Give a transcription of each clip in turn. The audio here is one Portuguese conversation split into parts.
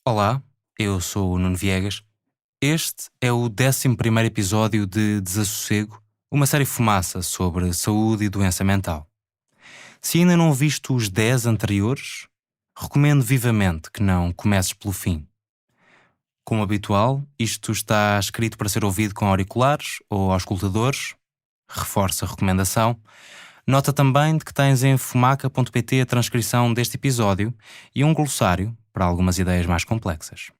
Olá, eu sou o Nuno Viegas. Este é o 11º episódio de Desassossego, uma série fumaça sobre saúde e doença mental. Se ainda não viste os 10 anteriores, recomendo vivamente que não comeces pelo fim. Como habitual, isto está escrito para ser ouvido com auriculares ou auscultadores. Reforço a recomendação. Nota também de que tens em fumaca.pt a transcrição deste episódio e um glossário para algumas ideias mais complexas.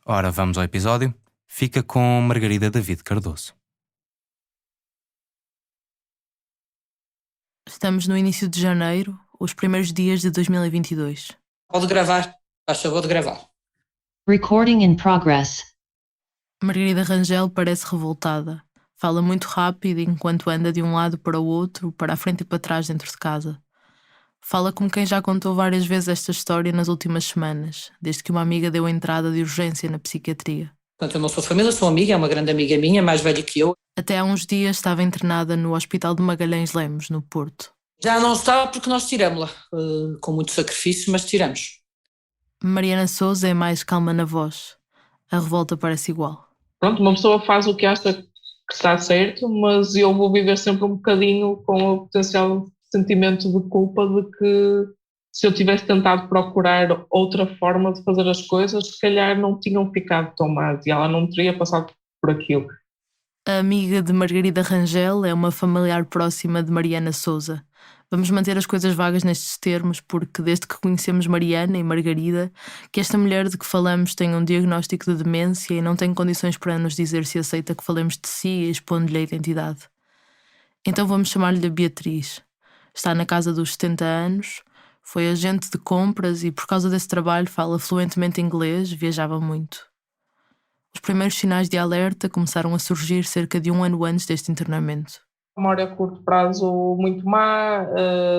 Ora, vamos ao episódio. Fica com Margarida David Cardoso. Estamos no início de janeiro, os primeiros dias de 2022. Pode gravar, faz favor de gravar. Recording in progress. Margarida Rangel parece revoltada. Fala muito rápido enquanto anda de um lado para o outro, para a frente e para trás dentro de casa. Fala como quem já contou várias vezes esta história nas últimas semanas, desde que uma amiga deu entrada de urgência na psiquiatria. Portanto, eu não sou família, sou amiga, é uma grande amiga minha, mais velha que eu. Até há uns dias estava internada no Hospital de Magalhães Lemos, no Porto. Já não está porque nós tiramos-la, com muito sacrifício, mas tiramos. Mariana Souza é mais calma na voz. A revolta parece igual. Pronto, uma pessoa faz o que acha que está certo, mas eu vou viver sempre um bocadinho com o potencial sentimento de culpa de que se eu tivesse tentado procurar outra forma de fazer as coisas, se calhar não tinham ficado tão más e ela não teria passado por aquilo. A amiga de Margarida Rangel é uma familiar próxima de Mariana Souza. Vamos manter as coisas vagas nestes termos porque desde que conhecemos Mariana e Margarida, que esta mulher de que falamos tem um diagnóstico de demência e não tem condições para nos dizer se aceita que falemos de si expondo-lhe a identidade. Então vamos chamar-lhe Beatriz. Está na casa dos 70 anos, foi agente de compras e por causa desse trabalho fala fluentemente inglês, viajava muito. Os primeiros sinais de alerta começaram a surgir cerca de um ano antes deste internamento. Memória a curto prazo muito má,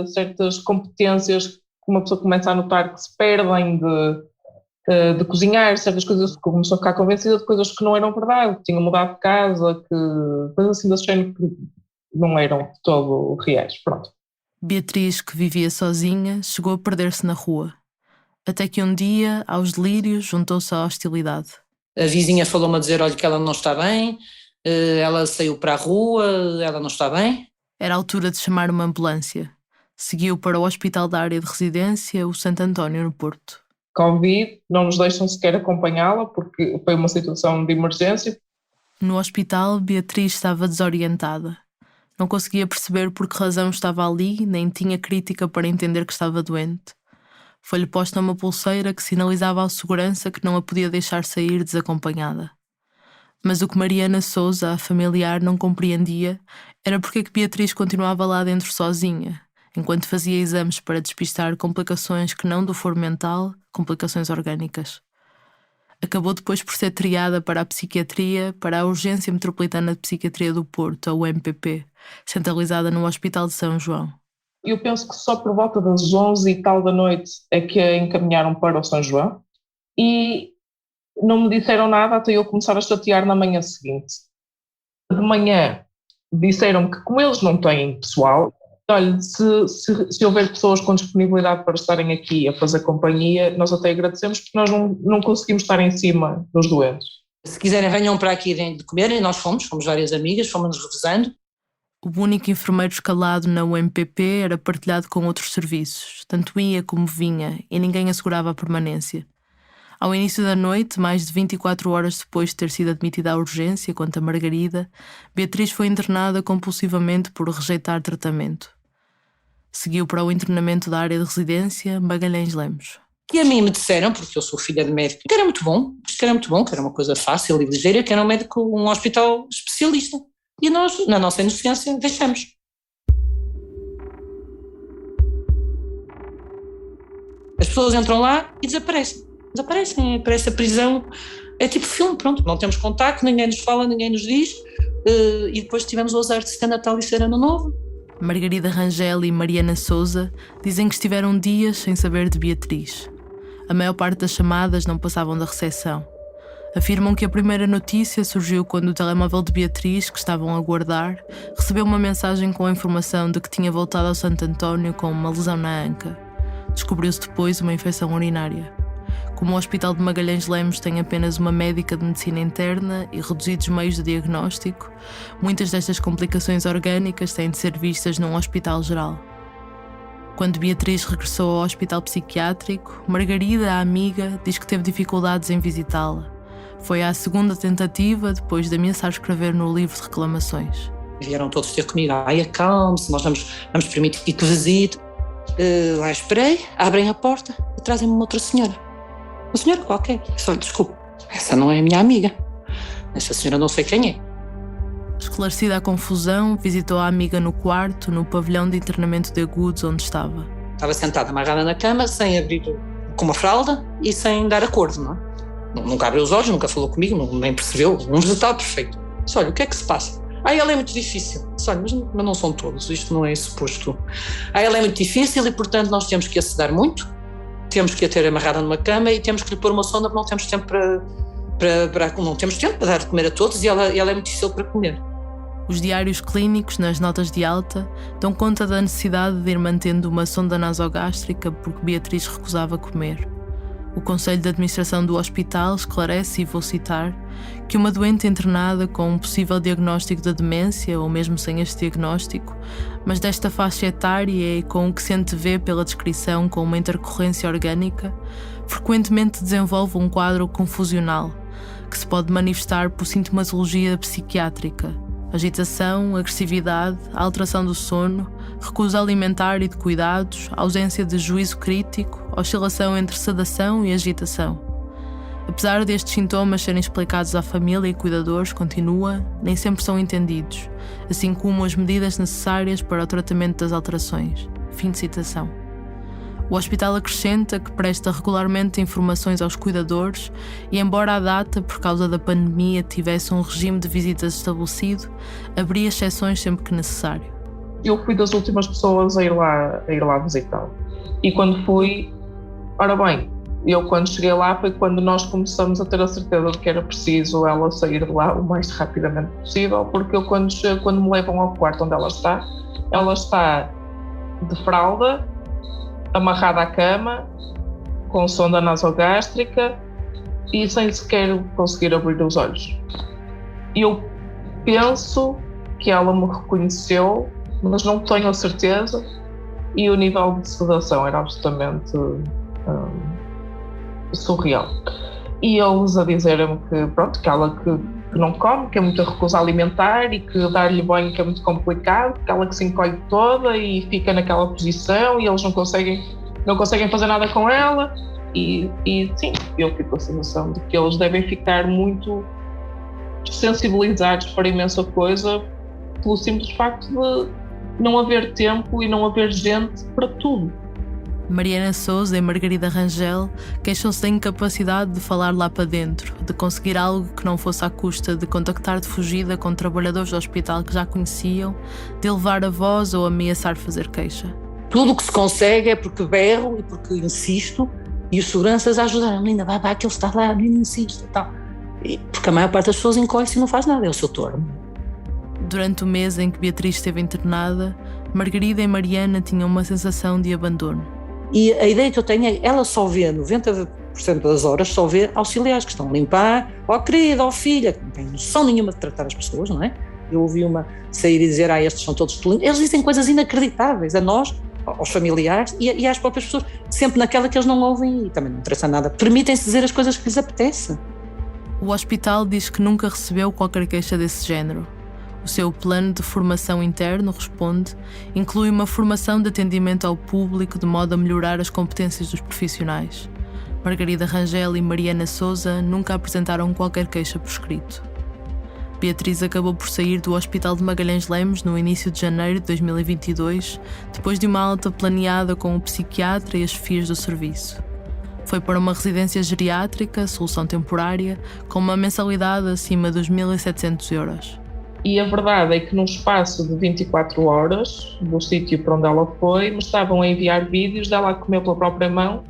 certas competências que uma pessoa começa a notar que se perdem de cozinhar, certas coisas que começou a ficar convencida de coisas que não eram verdade, que tinha mudado de casa, que coisas assim desse género que não eram de todo reais. Pronto. Beatriz, que vivia sozinha, chegou a perder-se na rua. Até que um dia, aos delírios, juntou-se à hostilidade. A vizinha falou-me a dizer, olha, que ela não está bem, ela saiu para a rua, ela não está bem. Era a altura de chamar uma ambulância. Seguiu para o hospital da área de residência, o Santo António, no Porto. Covid, não nos deixam sequer acompanhá-la porque foi uma situação de emergência. No hospital, Beatriz estava desorientada. Não conseguia perceber por que razão estava ali, nem tinha crítica para entender que estava doente. Foi-lhe posta uma pulseira que sinalizava ao segurança que não a podia deixar sair desacompanhada. Mas o que Mariana Souza, a familiar, não compreendia era porque é que Beatriz continuava lá dentro sozinha, enquanto fazia exames para despistar complicações que não do foro mental, complicações orgânicas. Acabou depois por ser triada para a psiquiatria, para a Urgência Metropolitana de Psiquiatria do Porto, a UMPP, centralizada no Hospital de São João. Eu penso que só por volta das 11 e tal da noite é que a encaminharam para o São João e não me disseram nada até eu começar a chatear na manhã seguinte. De manhã disseram que como eles não têm pessoal, olha, se houver pessoas com disponibilidade para estarem aqui a fazer companhia, nós até agradecemos porque nós não conseguimos estar em cima dos doentes. Se quiserem venham para aqui de comer, e nós fomos várias amigas, fomos-nos revezando. O único enfermeiro escalado na UMPP era partilhado com outros serviços, tanto ia como vinha, e ninguém assegurava a permanência. Ao início da noite, mais de 24 horas depois de ter sido admitida à urgência quanto a Margarida, Beatriz foi internada compulsivamente por rejeitar tratamento. Seguiu para o internamento da área de residência Magalhães Lemos. Que a mim me disseram, porque eu sou filha de médico, que era muito bom, que era uma coisa fácil e ligeira, que era um hospital especialista. E nós, na nossa inocência, deixamos. As pessoas entram lá e desaparecem. Parece a prisão. É tipo filme, pronto, não temos contacto, ninguém nos fala, ninguém nos diz. E depois tivemos o azar de ser Natal e ser Ano Novo. Margarida Rangel e Mariana Souza dizem que estiveram dias sem saber de Beatriz. A maior parte das chamadas não passavam da recepção. Afirmam que a primeira notícia surgiu quando o telemóvel de Beatriz, que estavam a guardar, recebeu uma mensagem com a informação de que tinha voltado ao Santo António com uma lesão na anca. Descobriu-se depois uma infecção urinária. Como o Hospital de Magalhães Lemos tem apenas uma médica de medicina interna e reduzidos meios de diagnóstico, muitas destas complicações orgânicas têm de ser vistas num hospital geral. Quando Beatriz regressou ao hospital psiquiátrico, Margarida, a amiga, diz que teve dificuldades em visitá-la. Foi à segunda tentativa, depois de ameaçar escrever no livro de reclamações. Vieram todos ter comigo. Ai, acalme-se, nós vamos permitir que visite. Lá esperei, abrem a porta e trazem-me uma outra senhora. Uma senhora qualquer. Só lhe desculpe, essa não é a minha amiga. Essa senhora não sei quem é. Esclarecida a confusão, visitou a amiga no quarto, no pavilhão de internamento de agudos onde estava. Estava sentada amarrada na cama, sem abrir, com uma fralda e sem dar acordo, não é? Nunca abriu os olhos, nunca falou comigo, nem percebeu. Um vegetal perfeito. Disse, olha, o que é que se passa? Ela é muito difícil. Disse, olha, mas não são todos, isto não é suposto. Ela é muito difícil e, portanto, nós temos que a sedar muito, temos que a ter amarrada numa cama e temos que lhe pôr uma sonda porque não temos tempo não temos tempo para dar de comer a todos e ela é muito difícil para comer. Os diários clínicos, nas notas de alta, dão conta da necessidade de ir mantendo uma sonda nasogástrica porque Beatriz recusava comer. O Conselho de Administração do hospital esclarece, e vou citar, que uma doente internada com um possível diagnóstico de demência, ou mesmo sem este diagnóstico, mas desta faixa etária e com o que se antevê pela descrição com uma intercorrência orgânica, frequentemente desenvolve um quadro confusional, que se pode manifestar por sintomatologia psiquiátrica, agitação, agressividade, alteração do sono, recusa alimentar e de cuidados, ausência de juízo crítico, oscilação entre sedação e agitação. Apesar destes sintomas serem explicados à família e cuidadores, continua, nem sempre são entendidos, assim como as medidas necessárias para o tratamento das alterações. Fim de citação. O hospital acrescenta que presta regularmente informações aos cuidadores e, embora a data, por causa da pandemia, tivesse um regime de visitas estabelecido, abria exceções sempre que necessário. Eu fui das últimas pessoas a ir lá visitá-lo. E quando fui, ora bem, eu quando cheguei lá foi quando nós começamos a ter a certeza de que era preciso ela sair de lá o mais rapidamente possível, porque eu quando me levam ao quarto onde ela está de fralda, amarrada à cama, com sonda nasogástrica e sem sequer conseguir abrir os olhos. Eu penso que ela me reconheceu, mas não tenho a certeza, e o nível de sedação era absolutamente surreal. E eles a dizerem-me que ela que não come, que é muita recusa alimentar e que dar-lhe banho que é muito complicado, que ela que se encolhe toda e fica naquela posição e eles não conseguem fazer nada com ela e sim, eu fico com a sensação de que eles devem ficar muito sensibilizados para imensa coisa pelo simples facto de não haver tempo e não haver gente para tudo. Mariana Souza e Margarida Rangel queixam-se da incapacidade de falar lá para dentro, de conseguir algo que não fosse à custa de contactar de fugida com trabalhadores do hospital que já conheciam, de elevar a voz ou ameaçar fazer queixa. Tudo o que se consegue é porque berro e porque insisto e os seguranças ajudaram. Linda, vai, que ele está lá, menina, insiste e tal. Porque a maior parte das pessoas encolhe-se e não faz nada, é o seu turno. Durante o mês em que Beatriz esteve internada, Margarida e Mariana tinham uma sensação de abandono. E a ideia que eu tenho é, ela só vê, 90% das horas, só vê auxiliares que estão a limpar, querida, filha, que não tem noção nenhuma de tratar as pessoas, não é? Eu ouvi uma sair e dizer, estes são todos limpos. Eles dizem coisas inacreditáveis a nós, aos familiares e às próprias pessoas, sempre naquela que eles não ouvem e também não interessa nada. Permitem-se dizer as coisas que lhes apetece. O hospital diz que nunca recebeu qualquer queixa desse género. O seu plano de formação interno, responde, inclui uma formação de atendimento ao público de modo a melhorar as competências dos profissionais. Margarida Rangel e Mariana Souza nunca apresentaram qualquer queixa por escrito. Beatriz acabou por sair do Hospital de Magalhães Lemos no início de janeiro de 2022, depois de uma alta planeada com o psiquiatra e as chefias do serviço. Foi para uma residência geriátrica, solução temporária, com uma mensalidade acima dos 1.700 euros. E a verdade é que num espaço de 24 horas, do sítio para onde ela foi, me estavam a enviar vídeos dela a comer pela própria mão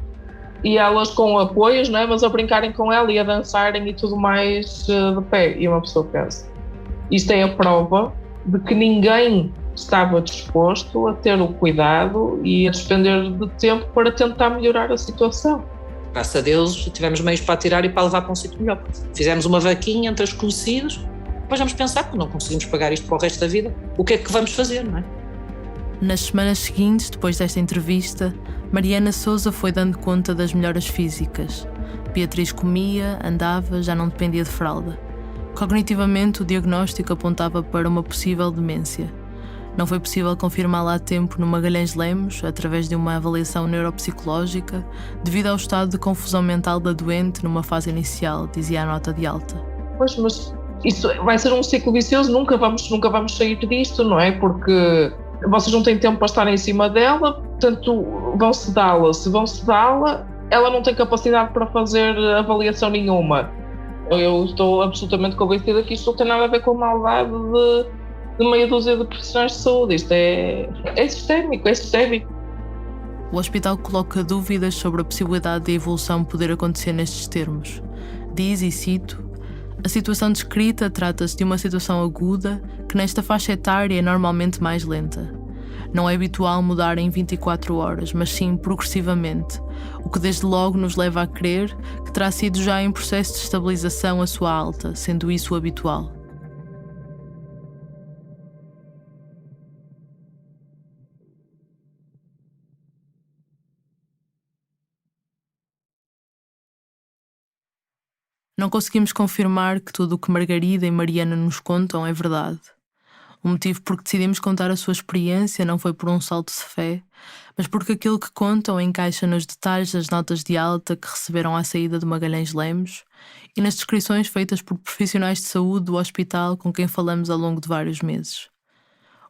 e elas com apoios, não é? Mas a brincarem com ela e a dançarem e tudo mais de pé. E uma pessoa pensa, isto é a prova de que ninguém estava disposto a ter o cuidado e a despender de tempo para tentar melhorar a situação. Graças a Deus tivemos meios para tirar e para levar para um sítio melhor. Fizemos uma vaquinha entre os conhecidos, depois vamos pensar que não conseguimos pagar isto para o resto da vida, o que é que vamos fazer, não é? Nas semanas seguintes, depois desta entrevista, Mariana Sousa foi dando conta das melhoras físicas. Beatriz comia, andava, já não dependia de fralda. Cognitivamente, o diagnóstico apontava para uma possível demência. Não foi possível confirmá-la a tempo no Magalhães Lemos, através de uma avaliação neuropsicológica, devido ao estado de confusão mental da doente numa fase inicial, dizia a nota de alta. Pois, mas isso vai ser um ciclo vicioso, nunca vamos sair disto, não é? Porque vocês não têm tempo para estar em cima dela, portanto vão sedá-la. Se vão sedá-la, ela não tem capacidade para fazer avaliação nenhuma. Eu estou absolutamente convencida que isto não tem nada a ver com a maldade de meia dúzia de profissionais de saúde. Isto é sistémico. O hospital coloca dúvidas sobre a possibilidade de a evolução poder acontecer nestes termos. Diz, e cito, a situação descrita trata-se de uma situação aguda que nesta faixa etária é normalmente mais lenta. Não é habitual mudar em 24 horas, mas sim progressivamente, o que desde logo nos leva a crer que terá sido já em processo de estabilização a sua alta, sendo isso o habitual. Não conseguimos confirmar que tudo o que Margarida e Mariana nos contam é verdade. O motivo por que decidimos contar a sua experiência não foi por um salto de fé, mas porque aquilo que contam encaixa nos detalhes das notas de alta que receberam à saída do Magalhães Lemos e nas descrições feitas por profissionais de saúde do hospital com quem falamos ao longo de vários meses.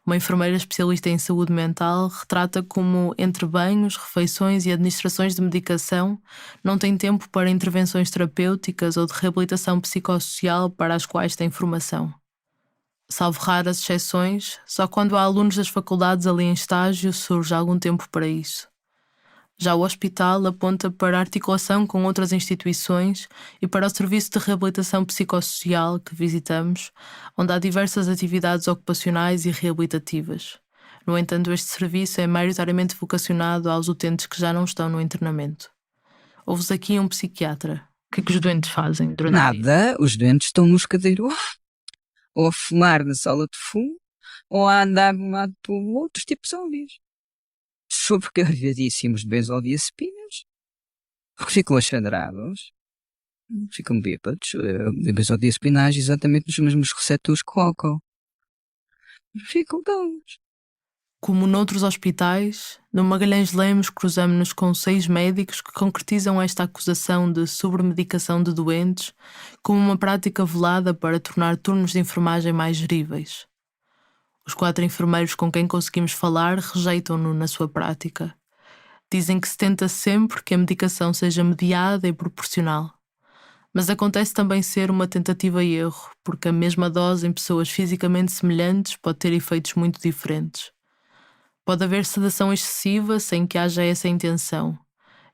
Uma enfermeira especialista em saúde mental retrata como, entre banhos, refeições e administrações de medicação, não tem tempo para intervenções terapêuticas ou de reabilitação psicossocial para as quais tem formação. Salvo raras exceções, só quando há alunos das faculdades ali em estágio surge algum tempo para isso. Já o hospital aponta para a articulação com outras instituições e para o serviço de reabilitação psicossocial que visitamos, onde há diversas atividades ocupacionais e reabilitativas. No entanto, este serviço é maioritariamente vocacionado aos utentes que já não estão no internamento. Ouve-se aqui um psiquiatra. O que é que os doentes fazem durante o dia? Nada, os doentes estão nos cadeiros ou a fumar na sala de fumo ou a andar de um lado para o outro, tipo zombies. Sobrecarregadíssimos de benzodiazepinas, porque ficam achadrados, ficam bêbados. De benzodiazepinas exatamente nos mesmos receptores que o álcool. Ficam bons. Como noutros hospitais, no Magalhães Lemos cruzamos-nos com 6 médicos que concretizam esta acusação de sobremedicação de doentes como uma prática velada para tornar turnos de enfermagem mais geríveis. Os 4 enfermeiros com quem conseguimos falar rejeitam-no na sua prática. Dizem que se tenta sempre que a medicação seja mediada e proporcional. Mas acontece também ser uma tentativa e erro, porque a mesma dose em pessoas fisicamente semelhantes pode ter efeitos muito diferentes. Pode haver sedação excessiva sem que haja essa intenção.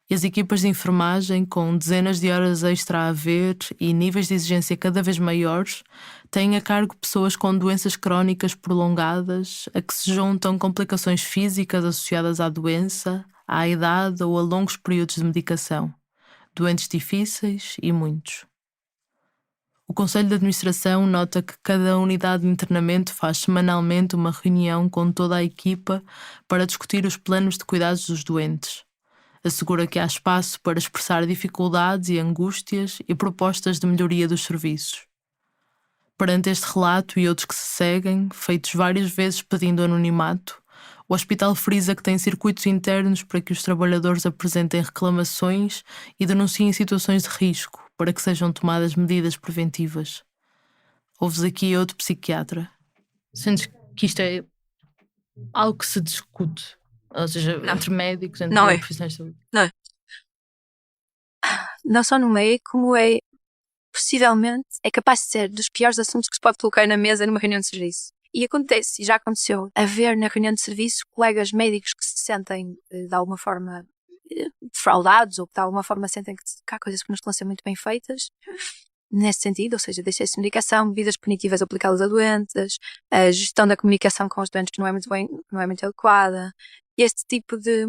E as equipas de enfermagem, com dezenas de horas extra a ver e níveis de exigência cada vez maiores, têm a cargo pessoas com doenças crónicas prolongadas, a que se juntam complicações físicas associadas à doença, à idade ou a longos períodos de medicação. Doentes difíceis e muitos. O Conselho de Administração nota que cada unidade de internamento faz semanalmente uma reunião com toda a equipa para discutir os planos de cuidados dos doentes. Assegura que há espaço para expressar dificuldades e angústias e propostas de melhoria dos serviços. Perante este relato e outros que se seguem, feitos várias vezes pedindo anonimato, o hospital frisa que tem circuitos internos para que os trabalhadores apresentem reclamações e denunciem situações de risco para que sejam tomadas medidas preventivas. Ouves aqui outro psiquiatra. Sentes que isto é algo que se discute? Ou seja, Não. entre médicos, entre Não é. profissionais de saúde? Não só no meio, como é, possivelmente, é capaz de ser dos piores assuntos que se pode colocar na mesa numa reunião de serviço. E acontece, e já aconteceu, haver na reunião de serviço colegas médicos que se sentem, de alguma forma, defraudados, ou que de alguma forma sentem que há coisas que não estão a ser muito bem feitas, nesse sentido, ou seja, deixa-se de medicação, medidas punitivas aplicadas a doentes, a gestão da comunicação com os doentes que não é muito adequada, este tipo de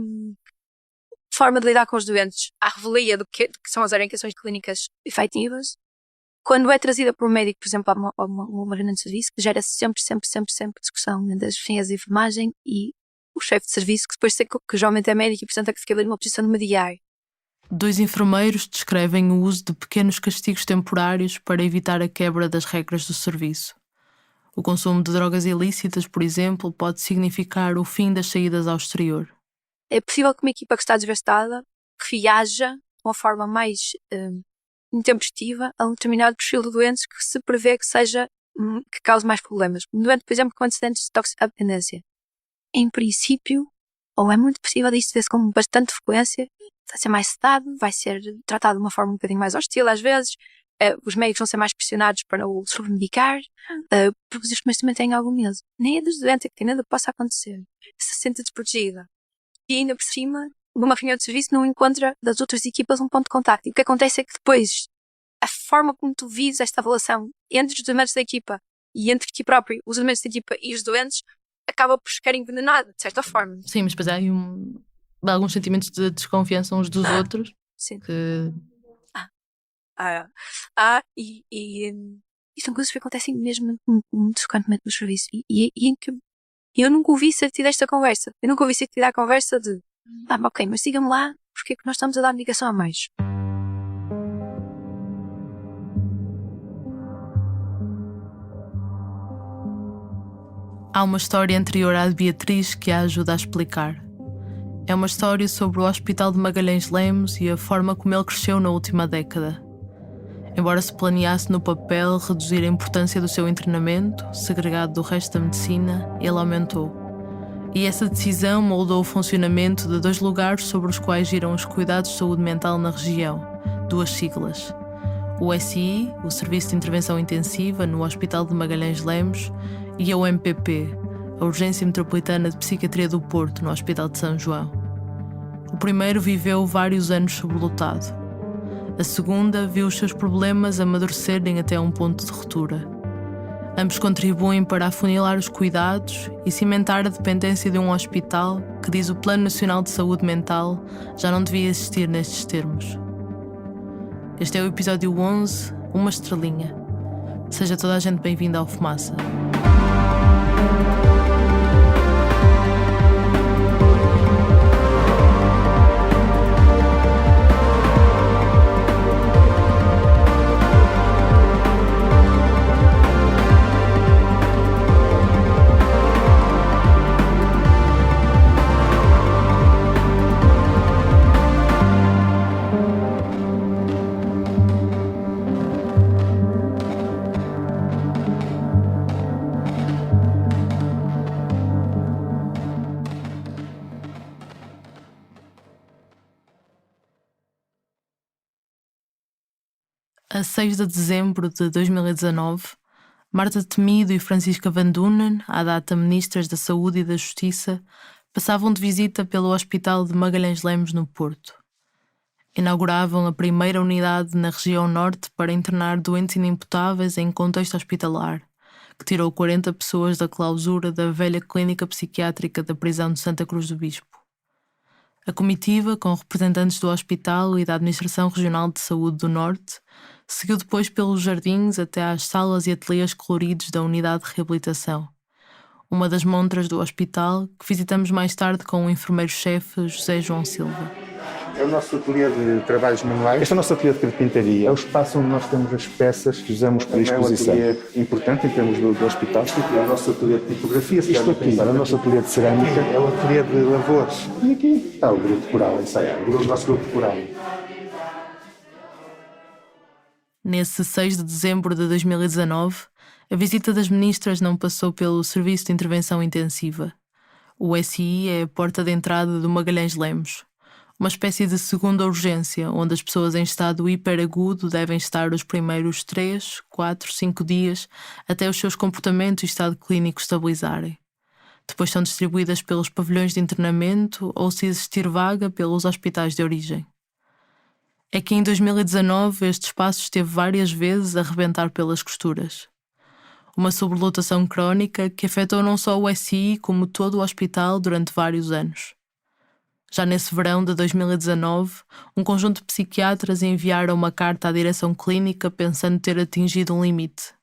forma de lidar com os doentes à revelia do que são as orientações clínicas efetivas, quando é trazida por um médico, por exemplo, a uma reunião de serviço, que gera sempre discussão entre as enfermeiras de enfermagem e o chefe de serviço, que depois que geralmente é médico e, portanto, é que fica ali numa posição de mediar. 2 enfermeiros descrevem o uso de pequenos castigos temporários para evitar a quebra das regras do serviço. O consumo de drogas ilícitas, por exemplo, pode significar o fim das saídas ao exterior. É possível que uma equipa que está desgastada reaja de uma forma mais intempestiva a um determinado perfil de doentes que se prevê que cause mais problemas. Um doente, por exemplo, com antecedentes de toxicodependência. Em princípio, ou é muito possível disto ver-se com bastante frequência, vai ser mais sedado, vai ser tratado de uma forma um bocadinho mais hostil às vezes, os médicos vão ser mais pressionados para o sobremedicar, porque os enfermeiros também têm algum medo. Nem é dos doentes, é que nada possa acontecer. Se sente desprotegida. E ainda por cima, numa reunião de serviço, não encontra das outras equipas um ponto de contacto. E o que acontece é que depois, a forma como tu vives esta relação entre os elementos da equipa e entre ti próprio, os elementos da equipa e os doentes, acaba por ficar envenenada, de certa forma. Sim, mas depois há aí alguns sentimentos de desconfiança uns dos outros. Sim. Que... E são coisas que acontecem mesmo muito frequentemente no serviço. E em que eu nunca ouvi ser tida esta conversa. Eu nunca ouvi ser tida a conversa de ok, mas diga-me lá porque é que nós estamos a dar medicação a mais. Há uma história anterior à de Beatriz que a ajuda a explicar. É uma história sobre o Hospital de Magalhães Lemos e a forma como ele cresceu na última década. Embora se planeasse no papel reduzir a importância do seu internamento, segregado do resto da medicina, ele aumentou. E essa decisão moldou o funcionamento de 2 lugares sobre os quais giram os cuidados de saúde mental na região, 2 siglas. O SI, o Serviço de Intervenção Intensiva no Hospital de Magalhães Lemos, e a UMPP, a Urgência Metropolitana de Psiquiatria do Porto, no Hospital de São João. O primeiro viveu vários anos sobrelotado. A segunda viu os seus problemas amadurecerem até um ponto de ruptura. Ambos contribuem para afunilar os cuidados e cimentar a dependência de um hospital que, diz o Plano Nacional de Saúde Mental, já não devia existir nestes termos. Este é o episódio 11, Uma Estrelinha. Seja toda a gente bem-vinda ao Fumaça. A 6 de dezembro de 2019, Marta Temido e Francisca Van Dunen, à data Ministras da Saúde e da Justiça, passavam de visita pelo Hospital de Magalhães Lemos no Porto. Inauguravam a primeira unidade na região norte para internar doentes inimputáveis em contexto hospitalar, que tirou 40 pessoas da clausura da velha clínica psiquiátrica da prisão de Santa Cruz do Bispo. A comitiva, com representantes do hospital e da Administração Regional de Saúde do Norte, seguiu depois pelos jardins até às salas e ateliês coloridos da unidade de reabilitação, uma das montras do hospital que visitamos mais tarde com o enfermeiro-chefe José João Silva. É o nosso ateliê de trabalhos manuais. Este é o nosso ateliê de carpintaria. É o espaço onde nós temos as peças que usamos para exposição. É um ateliê importante em termos do hospital. É o nosso ateliê de tipografia. Isto aqui é o nosso ateliê de cerâmica. É o ateliê de lavores. E aqui está o grupo coral a ensaiar. O nosso grupo coral. Nesse 6 de dezembro de 2019, a visita das ministras não passou pelo Serviço de Intervenção Intensiva. O SI é a porta de entrada do Magalhães Lemos, uma espécie de segunda urgência, onde as pessoas em estado hiperagudo devem estar os primeiros 3, 4, 5 dias até os seus comportamentos e estado clínico estabilizarem. Depois são distribuídas pelos pavilhões de internamento ou, se existir vaga, pelos hospitais de origem. É que em 2019 este espaço esteve várias vezes a rebentar pelas costuras. Uma sobrelotação crónica que afetou não só o SI como todo o hospital durante vários anos. Já nesse verão de 2019, um conjunto de psiquiatras enviaram uma carta à direção clínica pensando ter atingido um limite.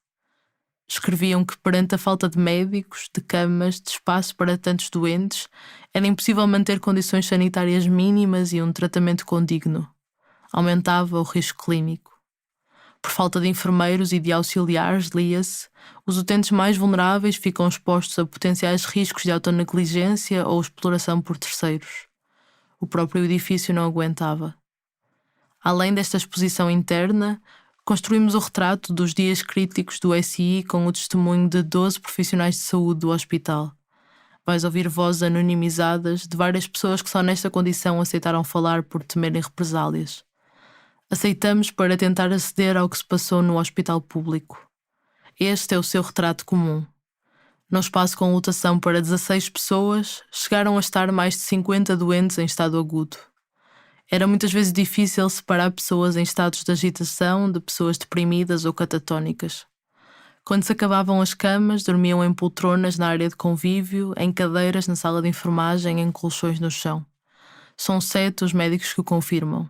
Escreviam que, perante a falta de médicos, de camas, de espaço para tantos doentes, era impossível manter condições sanitárias mínimas e um tratamento condigno. Aumentava o risco clínico. Por falta de enfermeiros e de auxiliares, lia-se, os utentes mais vulneráveis ficam expostos a potenciais riscos de autonegligência ou exploração por terceiros. O próprio edifício não aguentava. Além desta exposição interna, construímos o retrato dos dias críticos do SI com o testemunho de 12 profissionais de saúde do hospital. Vais ouvir vozes anonimizadas de várias pessoas que só nesta condição aceitaram falar por temerem represálias. Aceitamos para tentar aceder ao que se passou no hospital público. Este é o seu retrato comum. Num espaço com lotação para 16 pessoas, chegaram a estar mais de 50 doentes em estado agudo. Era muitas vezes difícil separar pessoas em estados de agitação de pessoas deprimidas ou catatónicas. Quando se acabavam as camas, dormiam em poltronas na área de convívio, em cadeiras na sala de enfermagem, em colchões no chão. São 7 os médicos que o confirmam.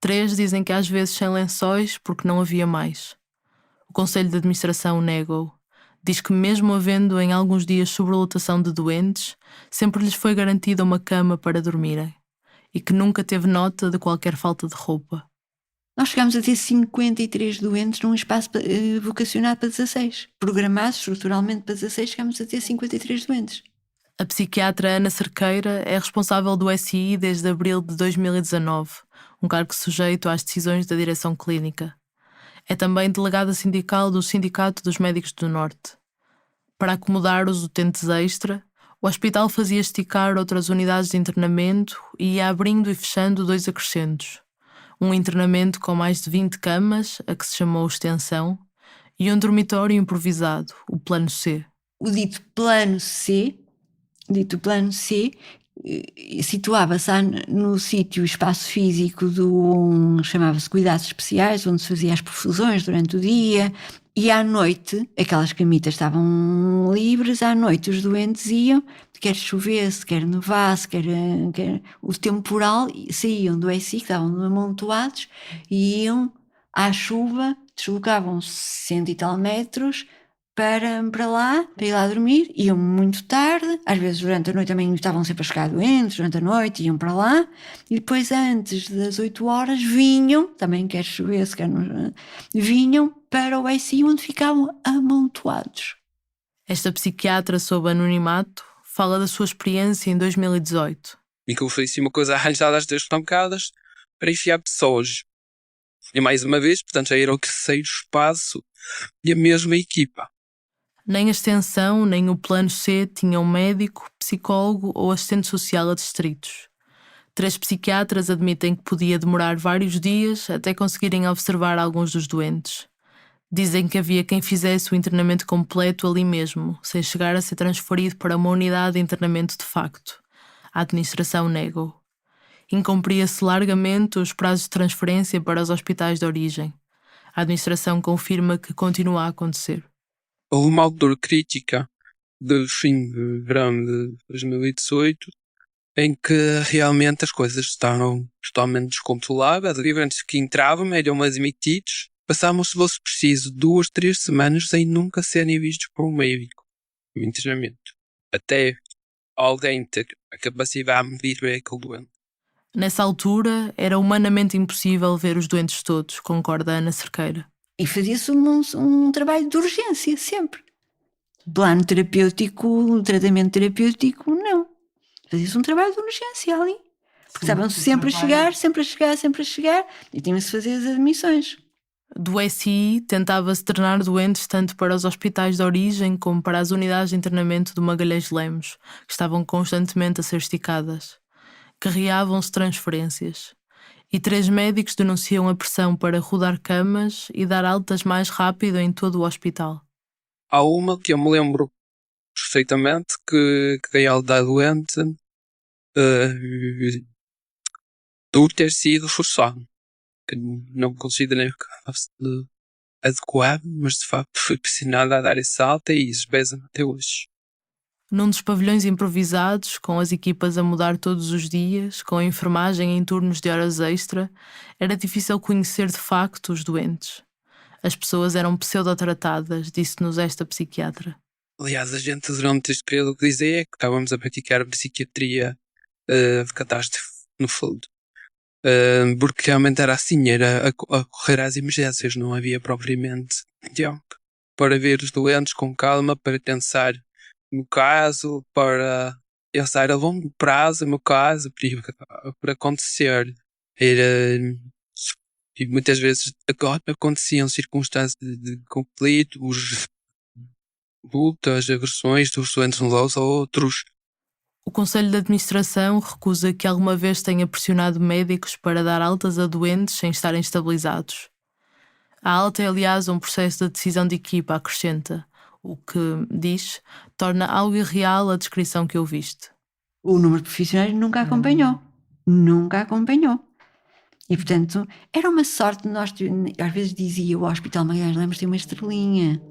3 dizem que às vezes sem lençóis porque não havia mais. O Conselho de Administração nega-o. Diz que mesmo havendo em alguns dias sobrelotação de doentes, sempre lhes foi garantida uma cama para dormirem e que nunca teve nota de qualquer falta de roupa. Nós chegámos a ter 53 doentes num espaço vocacionado para 16. Programado estruturalmente para 16, chegámos a ter 53 doentes. A psiquiatra Ana Cerqueira é responsável do SI desde abril de 2019, um cargo sujeito às decisões da direção clínica. É também delegada sindical do Sindicato dos Médicos do Norte. Para acomodar os utentes extra, o hospital fazia esticar outras unidades de internamento e ia abrindo e fechando 2 acrescentos. Um internamento com mais de 20 camas, a que se chamou extensão, e um dormitório improvisado, o Plano C. O dito Plano C situava-se no sítio, espaço físico chamava-se Cuidados Especiais, onde se fazia as perfusões durante o dia, e à noite, aquelas camitas estavam livres, à noite os doentes iam, quer chovesse, quer nevasse, quer o temporal, saíam do SI, que estavam amontoados, e iam à chuva, deslocavam-se 100 e tal metros, para lá, para ir lá dormir, iam muito tarde, às vezes durante a noite também estavam sempre a chegar doentes, durante a noite iam para lá, e depois antes das 8 horas vinham, também quer chovesse, vinham para o SI onde ficavam amontoados. Esta psiquiatra sob anonimato fala da sua experiência em 2018. E que eu fiz uma coisa arranjada às 2 pancadas para enfiar pessoas. E mais uma vez, portanto, já era o terceiro espaço e a mesma equipa. Nem a extensão, nem o Plano C tinham médico, psicólogo ou assistente social adstritos. 3 psiquiatras admitem que podia demorar vários dias até conseguirem observar alguns dos doentes. Dizem que havia quem fizesse o internamento completo ali mesmo, sem chegar a ser transferido para uma unidade de internamento de facto. A administração nega-o. Incumpria-se largamente os prazos de transferência para os hospitais de origem. A administração confirma que continua a acontecer. Houve uma altura crítica do fim de verão de 2018 em que realmente as coisas estavam totalmente descontroladas. Os doentes que entravam eram admitidos. Passámos, se fosse preciso, 2, 3 semanas sem nunca serem vistos por um médico no internamento. Até alguém ter a capacidade de ver aquele doente. Nessa altura, era humanamente impossível ver os doentes todos, concorda Ana Cerqueira. E fazia-se um trabalho de urgência, sempre. Plano terapêutico, tratamento terapêutico, não. Fazia-se um trabalho de urgência ali. Porque estavam sempre a chegar, e tinham-se de fazer as admissões. Do SI, tentava-se treinar doentes tanto para os hospitais de origem como para as unidades de internamento do Magalhães Lemos, que estavam constantemente a ser esticadas. Carreavam-se transferências. E 3 médicos denunciam a pressão para rodar camas e dar altas mais rápido em todo o hospital. Há uma que eu me lembro perfeitamente que ela da doente do ter sido forçado. Que não considerei adequado, mas de facto fui pressionado a dar esse alta e isso pesa até hoje. Num dos pavilhões improvisados, com as equipas a mudar todos os dias, com a enfermagem em turnos de horas extra, era difícil conhecer de facto os doentes. As pessoas eram pseudotratadas, disse-nos esta psiquiatra. Aliás, a gente durante este período que dizia é que estávamos a praticar psiquiatria de catástrofe, no fundo. Porque realmente era assim, era a correr às emergências, não havia propriamente tempo para ver os doentes com calma, para pensar no caso, para pensar a longo prazo, no caso, para acontecer. E muitas vezes aconteciam circunstâncias de conflito, lutas, agressões dos doentes uns aos outros. O Conselho de Administração recusa que alguma vez tenha pressionado médicos para dar altas a doentes sem estarem estabilizados. A alta é, aliás, um processo de decisão de equipa, acrescenta, o que, diz, torna algo irreal a descrição que ouviste. O número de profissionais nunca acompanhou. Nunca acompanhou. E, portanto, era uma sorte. Nós, às vezes, dizia o Hospital Magalhães Lemos tem uma estrelinha.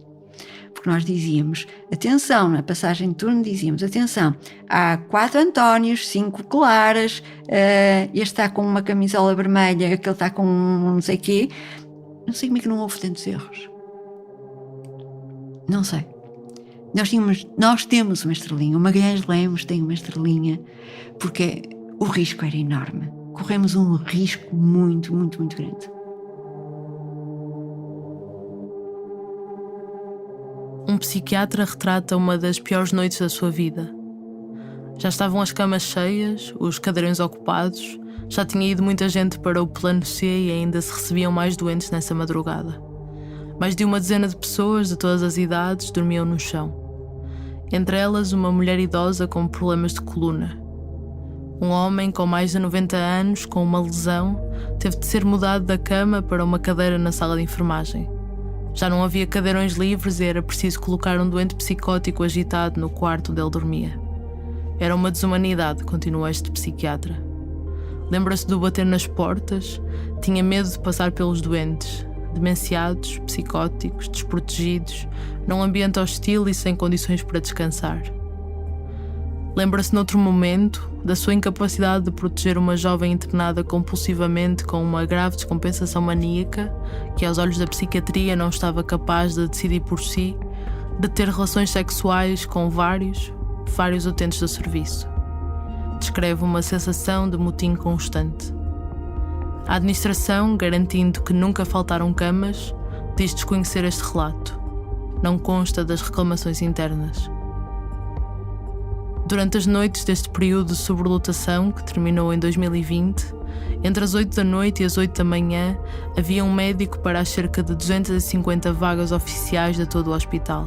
Porque nós dizíamos, atenção, na passagem de turno dizíamos, atenção, há 4 Antónios, 5 Claras, este está com uma camisola vermelha, aquele está com não sei quê. Não sei como é que não houve tantos erros. Não sei. Nós temos uma estrelinha, o Magalhães Lemos tem uma estrelinha, porque o risco era enorme. Corremos um risco muito, muito, muito grande. Um psiquiatra retrata uma das piores noites da sua vida. Já estavam as camas cheias, os cadeirões ocupados, já tinha ido muita gente para o plano C e ainda se recebiam mais doentes nessa madrugada. Mais de uma dezena de pessoas de todas as idades dormiam no chão. Entre elas, uma mulher idosa com problemas de coluna. Um homem com mais de 90 anos, com uma lesão, teve de ser mudado da cama para uma cadeira na sala de enfermagem. Já não havia cadeirões livres e era preciso colocar um doente psicótico agitado no quarto onde ele dormia. Era uma desumanidade, continuou este psiquiatra. Lembra-se do bater nas portas? Tinha medo de passar pelos doentes, demenciados, psicóticos, desprotegidos, num ambiente hostil e sem condições para descansar. Lembra-se noutro momento da sua incapacidade de proteger uma jovem internada compulsivamente com uma grave descompensação maníaca, que aos olhos da psiquiatria não estava capaz de decidir por si, de ter relações sexuais com vários utentes do serviço. Descreve uma sensação de motim constante. A administração, garantindo que nunca faltaram camas, diz desconhecer este relato. Não consta das reclamações internas. Durante as noites deste período de sobrelotação, que terminou em 2020, entre as 8 da noite e as 8 da manhã, havia um médico para as cerca de 250 vagas oficiais de todo o hospital.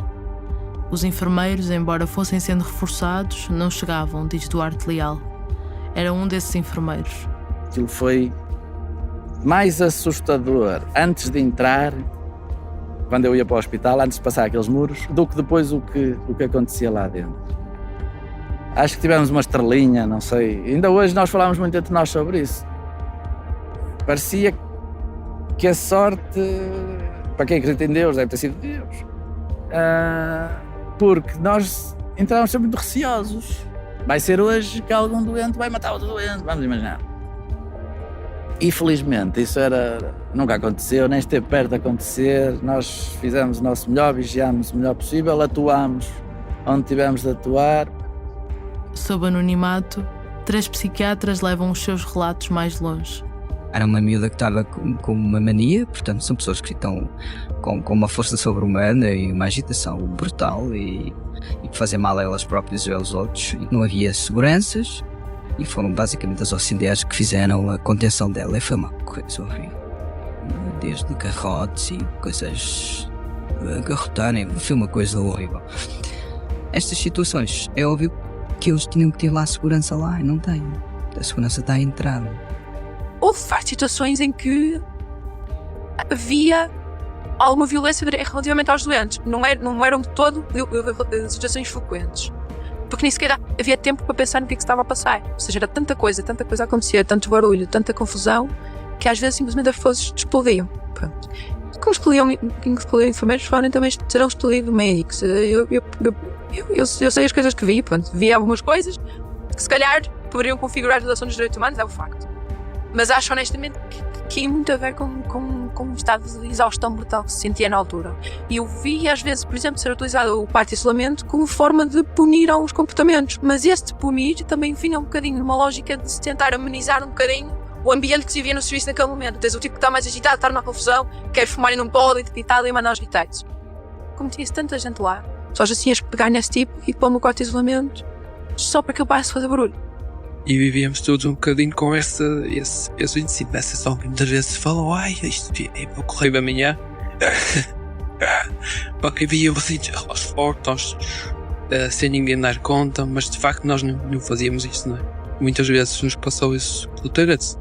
Os enfermeiros, embora fossem sendo reforçados, não chegavam, diz Duarte Leal. Era um desses enfermeiros. Aquilo foi mais assustador antes de entrar, quando eu ia para o hospital, antes de passar aqueles muros, do que depois o que acontecia lá dentro. Acho que tivemos uma estrelinha, não sei. Ainda hoje nós falámos muito entre nós sobre isso. Parecia que a sorte, para quem acredita em Deus, deve ter sido Deus. Porque nós entrávamos sempre muito receosos. Vai ser hoje que algum doente vai matar outro doente, vamos imaginar. E felizmente isso nunca aconteceu, nem esteve perto de acontecer. Nós fizemos o nosso melhor, vigiámos o melhor possível, atuámos onde tivemos de atuar. Sob anonimato, 3 psiquiatras levam os seus relatos mais longe. Era uma miúda que estava com uma mania, portanto são pessoas que estão com uma força sobre-humana e uma agitação brutal e que fazem mal a elas próprias e aos outros. E não havia seguranças e foram basicamente as auxiliares que fizeram a contenção dela. E foi uma coisa horrível. Desde garrotes e coisas garrotarem, foi uma coisa horrível. Estas situações, é óbvio que eles tinham que ter lá a segurança lá e não têm. A segurança está à entrada. Houve várias situações em que havia alguma violência relativamente aos doentes. Não eram de todo situações frequentes. Porque nem sequer havia tempo para pensar no que estava a passar. Ou seja, era tanta coisa a acontecer, tanto barulho, tanta confusão, que às vezes simplesmente as pessoas explodiam. Como explodiam enfermeiros, podem também serão explodidos médicos. Eu sei as coisas que vi, pronto, vi algumas coisas que se calhar poderiam configurar a violação dos direitos humanos, é um facto. Mas acho honestamente que tem muito a ver com um estado de exaustão brutal que se sentia na altura. E eu vi às vezes, por exemplo, ser utilizado o quarto de isolamento como forma de punir alguns comportamentos. Mas este punir também vinha um bocadinho numa lógica de se tentar amenizar um bocadinho o ambiente que se vivia no serviço naquele momento. Tens o tipo que está mais agitado, está numa confusão, quer fumar e não pode, e depitado e mandar aos rituais. Como tinha tanta gente lá, só assim ias pegar nesse tipo e pôr-me o quarto de isolamento só para que eu parasse de fazer barulho. E vivíamos todos um bocadinho com esse ensino. Essa só que muitas vezes falam, isto vou correr amanhã. Porque havia assim, aos fortes, sem ninguém dar conta, mas de facto nós não fazíamos isso, não é? Muitas vezes nos passou isso pelo interesse.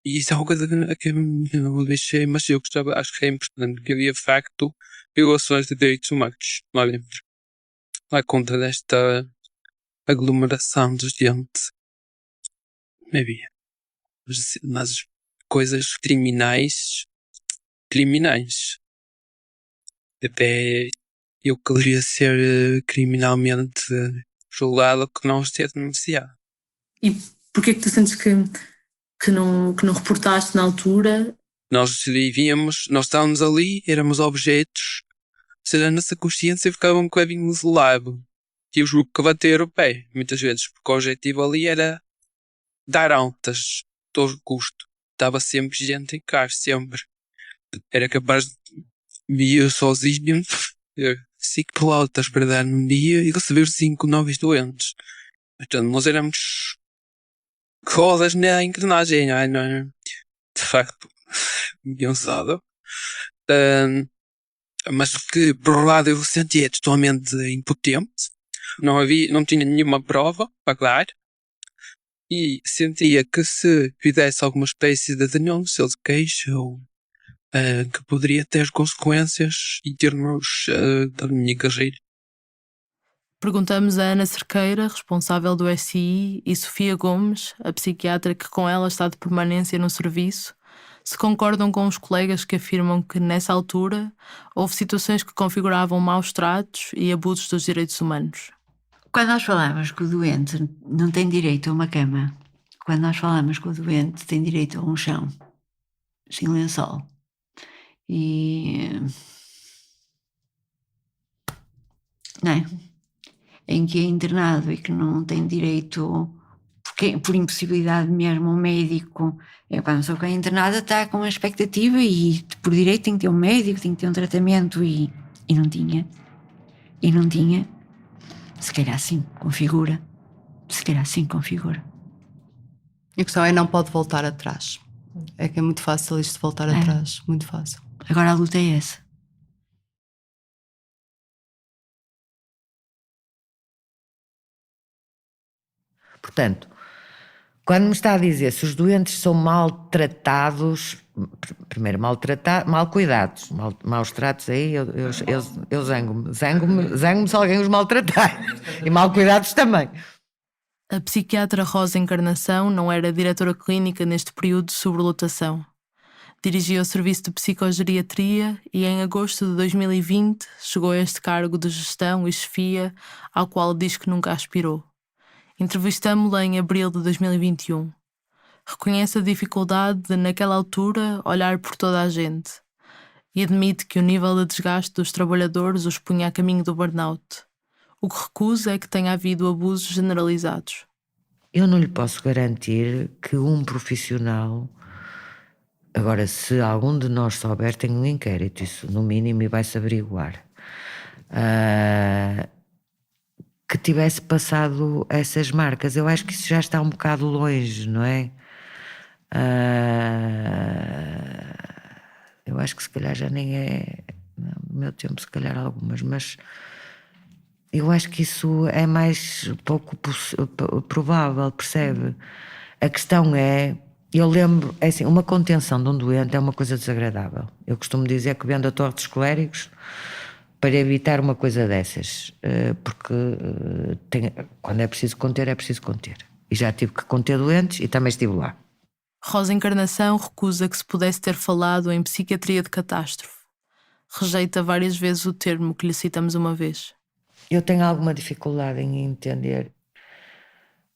E isso é uma coisa que eu deixei, mas eu gostava, acho que é importante, que havia de facto violações de direitos humanos lá dentro. Lá conta desta aglomeração de gente. Havia. Mas coisas criminais. Até eu queria ser criminalmente julgado que não ser denunciado. E porquê que tu sentes que não reportaste na altura? Nós vivíamos, nós estávamos ali, éramos objetos, ou seja, a nossa consciência ficava um bocadinho isolado. E eu julgo que bater o pé, muitas vezes, porque o objetivo ali era dar altas, todo custo. Estava sempre gente em casa, sempre. Era capaz de vir sozinho, 5 pelotas para dar num dia e receber 5 novos doentes. Portanto, nós éramos rodas na engrenagem, não é? De facto, pensado. Mas que, por um lado, eu sentia totalmente impotente. Não tinha nenhuma prova para dar. E sentia que se fizesse alguma espécie de denúncia ou de queixa, que poderia ter consequências em termos da minha carreira. Perguntamos a Ana Cerqueira, responsável do SI, e Sofia Gomes, a psiquiatra que com ela está de permanência no serviço, se concordam com os colegas que afirmam que, nessa altura, houve situações que configuravam maus tratos e abusos dos direitos humanos. Quando nós falamos que o doente não tem direito a uma cama, quando nós falamos que o doente tem direito a um chão, sem lençol, não é? Em que é internado e que não tem direito, porque, por impossibilidade mesmo, o médico, quando a pessoa que é internada está com uma expectativa e por direito tem que ter um médico, tem que ter um tratamento e não tinha. Se calhar sim, configura. E a questão é, não pode voltar atrás. É que é muito fácil isto de voltar atrás, muito fácil. Agora a luta é essa. Portanto, quando me está a dizer se os doentes são maltratados, primeiro mal cuidados, maus tratos, aí eu zango-me se alguém os maltratar, e mal cuidados também. A psiquiatra Rosa Encarnação não era diretora clínica neste período de sobrelotação. Dirigia o serviço de psicogeriatria e em agosto de 2020 chegou a este cargo de gestão e chefia ao qual diz que nunca aspirou. Entrevistámo-la em abril de 2021. Reconhece a dificuldade de, naquela altura, olhar por toda a gente e admite que o nível de desgaste dos trabalhadores os punha a caminho do burnout. O que recusa é que tenha havido abusos generalizados. Eu não lhe posso garantir que um profissional... Agora, se algum de nós souber, tem um inquérito, isso no mínimo, e vai-se averiguar. Que tivesse passado essas marcas. Eu acho que isso já está um bocado longe, não é? Eu acho que se calhar já nem é... No meu tempo, se calhar algumas, mas eu acho que isso é mais pouco provável, percebe? A questão é... Eu lembro, é assim, uma contenção de um doente é uma coisa desagradável. Eu costumo dizer que vendo a torre dos coléricos para evitar uma coisa dessas, porque quando é preciso conter, é preciso conter. E já tive que conter doentes e também estive lá. Rosa Encarnação recusa que se pudesse ter falado em psiquiatria de catástrofe. Rejeita várias vezes o termo que lhe citamos uma vez. Eu tenho alguma dificuldade em entender.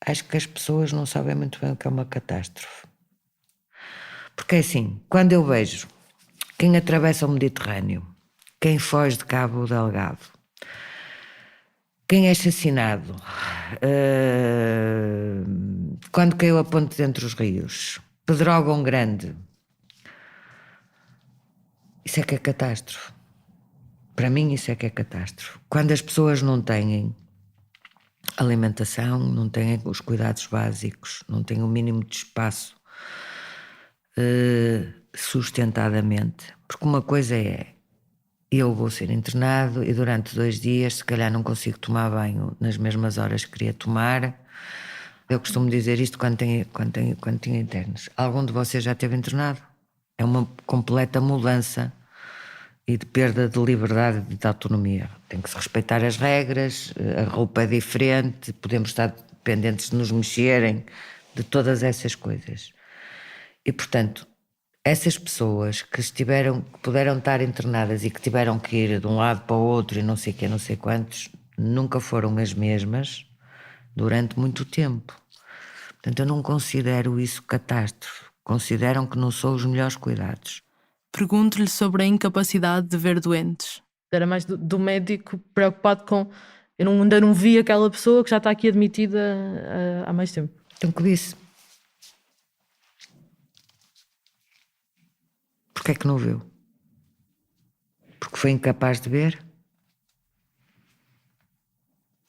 Acho que as pessoas não sabem muito bem o que é uma catástrofe. Porque assim, quando eu vejo quem atravessa o Mediterrâneo, quem foge de Cabo Delgado, quem é assassinado, quando caiu a ponte de Entre os Rios, Pedrógão Grande, isso é que é catástrofe. Para mim isso é que é catástrofe. Quando as pessoas não têm alimentação, não têm os cuidados básicos, não têm o mínimo de espaço sustentadamente. Porque uma coisa é, eu vou ser internado e durante 2 dias se calhar não consigo tomar banho nas mesmas horas que queria tomar. Eu costumo dizer isto quando tinha internos. Algum de vocês já esteve internado? É uma completa mudança e de perda de liberdade e de autonomia. Tem que se respeitar as regras, a roupa é diferente, podemos estar dependentes de nos mexerem, de todas essas coisas. E, portanto, essas pessoas que puderam estar internadas e que tiveram que ir de um lado para o outro e não sei quê, não sei quantos, nunca foram as mesmas durante muito tempo. Portanto, eu não considero isso catástrofe. Consideram que não sou os melhores cuidados. Pergunto-lhe sobre a incapacidade de ver doentes. Era mais do médico preocupado com... Eu ainda não vi aquela pessoa que já está aqui admitida há mais tempo. Então, que disse? Porquê é que não viu? Porque foi incapaz de ver?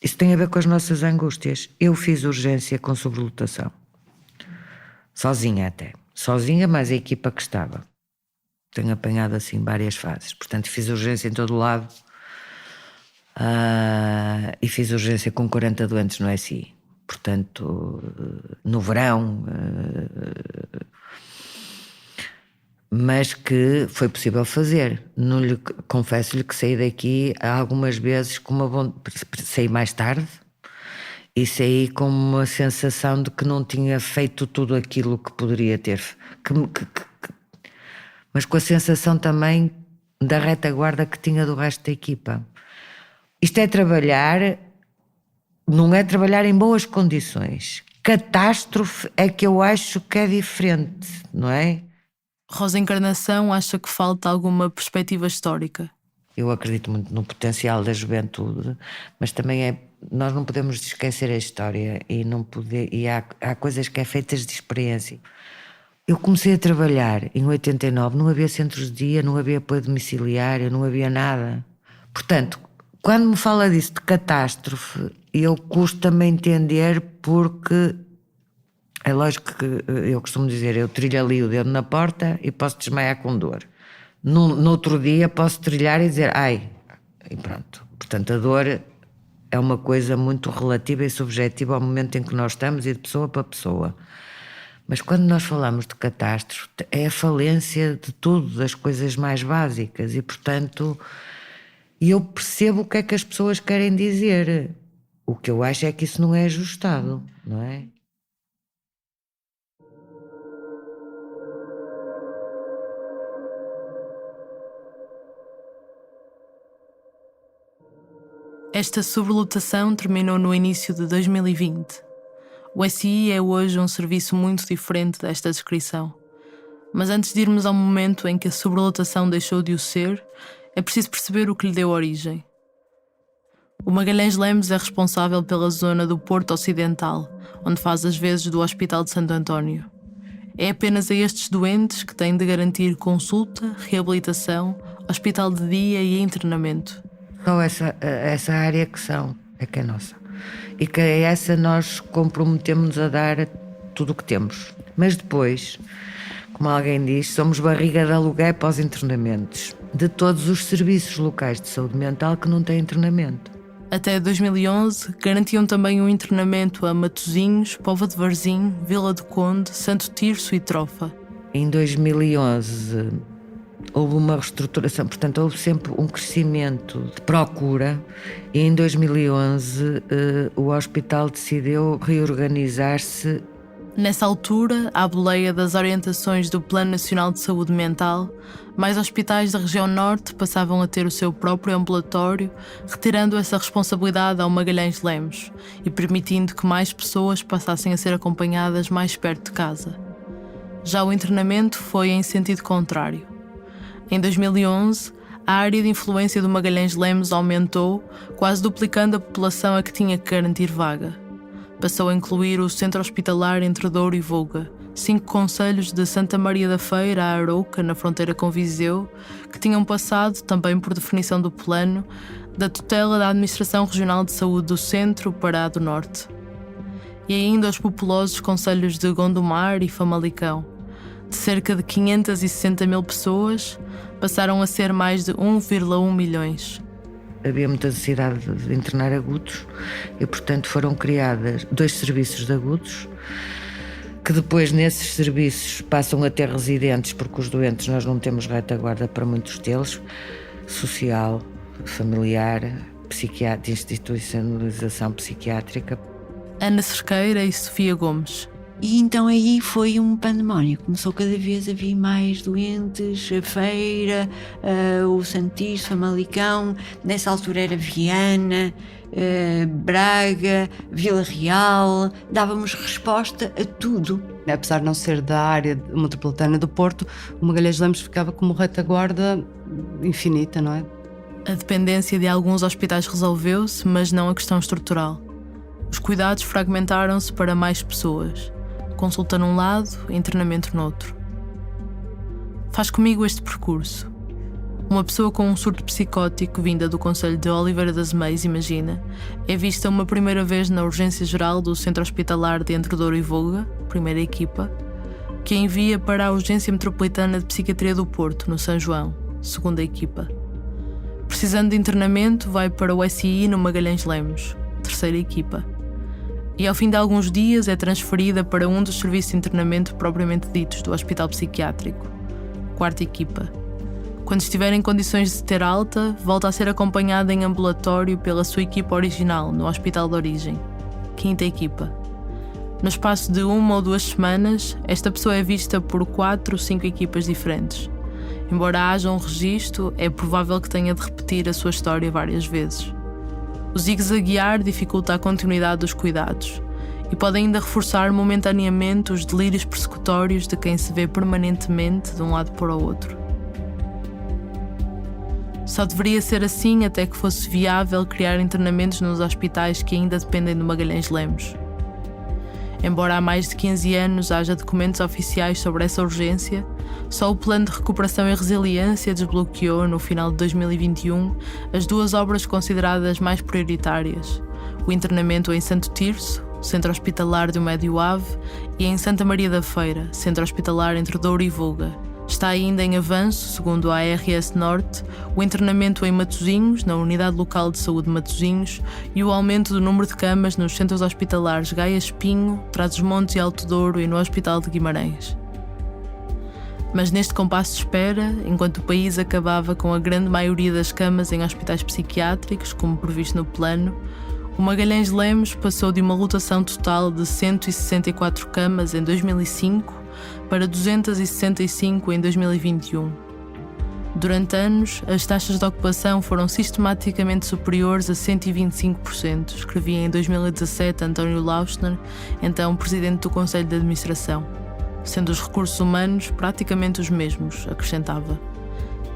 Isso tem a ver com as nossas angústias. Eu fiz urgência com sobrelotação. Sozinha até. Sozinha, mas a equipa que estava. Tenho apanhado assim várias fases. Portanto, fiz urgência em todo o lado. E fiz urgência com 40 doentes no SI. Portanto, no verão. Mas que foi possível fazer. Confesso-lhe que saí daqui algumas vezes com saí mais tarde e saí com uma sensação de que não tinha feito tudo aquilo que poderia ter. Mas com a sensação também da retaguarda que tinha do resto da equipa. Isto é trabalhar, não é trabalhar em boas condições. Catástrofe é que eu acho que é diferente, não é? Rosa Encarnação acha que falta alguma perspectiva histórica. Eu acredito muito no potencial da juventude, mas também nós não podemos esquecer a história e há coisas que é feitas de experiência. Eu comecei a trabalhar em 89, não havia centros de dia, não havia apoio domiciliário, não havia nada. Portanto, quando me fala disso de catástrofe, eu custa-me entender porque é lógico que eu costumo dizer, eu trilho ali o dedo na porta e posso desmaiar com dor. No outro dia posso trilhar e dizer, ai, e pronto. Portanto, a dor é uma coisa muito relativa e subjetiva ao momento em que nós estamos e de pessoa para pessoa. Mas quando nós falamos de catástrofe, é a falência de tudo, das coisas mais básicas. E, portanto, eu percebo o que é que as pessoas querem dizer. O que eu acho é que isso não é ajustado, não é? Esta sobrelotação terminou no início de 2020. O SI é hoje um serviço muito diferente desta descrição. Mas antes de irmos ao momento em que a sobrelotação deixou de o ser, é preciso perceber o que lhe deu origem. O Magalhães Lemos é responsável pela zona do Porto Ocidental, onde faz as vezes do Hospital de Santo António. É apenas a estes doentes que tem de garantir consulta, reabilitação, hospital de dia e internamento. Só essa área que é nossa. E que a essa nós comprometemos-nos a dar tudo o que temos. Mas depois, como alguém diz, somos barriga de aluguer para os internamentos de todos os serviços locais de saúde mental que não têm internamento. Até 2011, garantiam também um internamento a Matosinhos, Póvoa de Varzim, Vila do Conde, Santo Tirso e Trofa. Em 2011 houve uma reestruturação, portanto houve sempre um crescimento de procura e em 2011 o hospital decidiu reorganizar-se Nessa altura, à boleia das orientações do Plano Nacional de Saúde Mental, mais hospitais da região norte passavam a ter o seu próprio ambulatório, retirando essa responsabilidade ao Magalhães Lemos e permitindo que mais pessoas passassem a ser acompanhadas mais perto de casa. Já o internamento foi em sentido contrário. Em 2011, a área de influência do Magalhães Lemos aumentou, quase duplicando a população a que tinha que garantir vaga. Passou a incluir o Centro Hospitalar entre Douro e Voga, 5 concelhos de Santa Maria da Feira a Arouca, na fronteira com Viseu, que tinham passado, também por definição do plano, da tutela da Administração Regional de Saúde do Centro para a do Norte. E ainda os populosos concelhos de Gondomar e Famalicão. De cerca de 560 mil pessoas, passaram a ser mais de 1,1 milhões. Havia muita necessidade de internar agudos e, portanto, foram criados 2 serviços de agudos, que depois nesses serviços passam a ter residentes, porque os doentes nós não temos retaguarda para muitos deles, social, familiar, psiquiátrica, institucionalização psiquiátrica. Ana Cerqueira e Sofia Gomes. E então aí foi um pandemónio. Começou cada vez a vir mais doentes, a Feira, o Santis, Famalicão, nessa altura era Viana, Braga, Vila Real, dávamos resposta a tudo. Apesar de não ser da área metropolitana do Porto, o Magalhães Lemos ficava como retaguarda infinita, não é? A dependência de alguns hospitais resolveu-se, mas não a questão estrutural. Os cuidados fragmentaram-se para mais pessoas. Consulta num lado, internamento noutro. Faz comigo este percurso. Uma pessoa com um surto psicótico vinda do concelho de Oliveira das Meias, imagina, é vista uma primeira vez na urgência geral do Centro Hospitalar de Entre Douro e Voga, primeira equipa, que a envia para a Urgência Metropolitana de Psiquiatria do Porto, no São João, segunda equipa. Precisando de internamento, vai para o SI no Magalhães Lemos, terceira equipa. E ao fim de alguns dias é transferida para um dos serviços de internamento propriamente ditos do Hospital Psiquiátrico, quarta equipa. Quando estiver em condições de ter alta, volta a ser acompanhada em ambulatório pela sua equipa original no Hospital de Origem, quinta equipa. No espaço de 1 ou 2 semanas, esta pessoa é vista por 4 ou 5 equipas diferentes. Embora haja um registro, é provável que tenha de repetir a sua história várias vezes. O zigue-zaguear dificulta a continuidade dos cuidados e pode ainda reforçar momentaneamente os delírios persecutórios de quem se vê permanentemente de um lado para o outro. Só deveria ser assim até que fosse viável criar internamentos nos hospitais que ainda dependem do Magalhães Lemos. Embora há mais de 15 anos haja documentos oficiais sobre essa urgência, só o Plano de Recuperação e Resiliência desbloqueou, no final de 2021, as 2 obras consideradas mais prioritárias: o internamento em Santo Tirso, Centro Hospitalar do Médio Ave, e em Santa Maria da Feira, Centro Hospitalar entre Douro e Voga. Está ainda em avanço, segundo a ARS Norte, o internamento em Matosinhos, na Unidade Local de Saúde de Matosinhos, e o aumento do número de camas nos centros hospitalares Gaia Espinho, Trás-os-Montes e Alto Douro e no Hospital de Guimarães. Mas neste compasso de espera, enquanto o país acabava com a grande maioria das camas em hospitais psiquiátricos, como previsto no plano, o Magalhães Lemos passou de uma lotação total de 164 camas em 2005 para 265 em 2021. Durante anos, as taxas de ocupação foram sistematicamente superiores a 125%, escrevia em 2017 António Lauschner, então presidente do Conselho de Administração, sendo os recursos humanos praticamente os mesmos, acrescentava.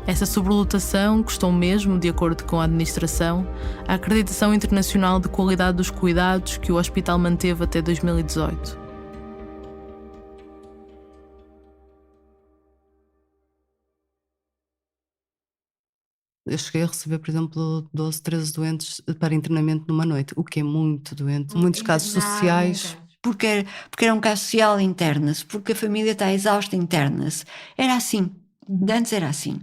Essa sobrelotação custou mesmo, de acordo com a administração, a acreditação internacional de qualidade dos cuidados que o hospital manteve até 2018. Eu cheguei a receber, por exemplo, 12, 13 doentes para internamento numa noite, o que é muito doente. Muitos casos sociais. Porque era um caso social, interna-se, porque a família está exausta, interna-se. Era assim. Antes era assim.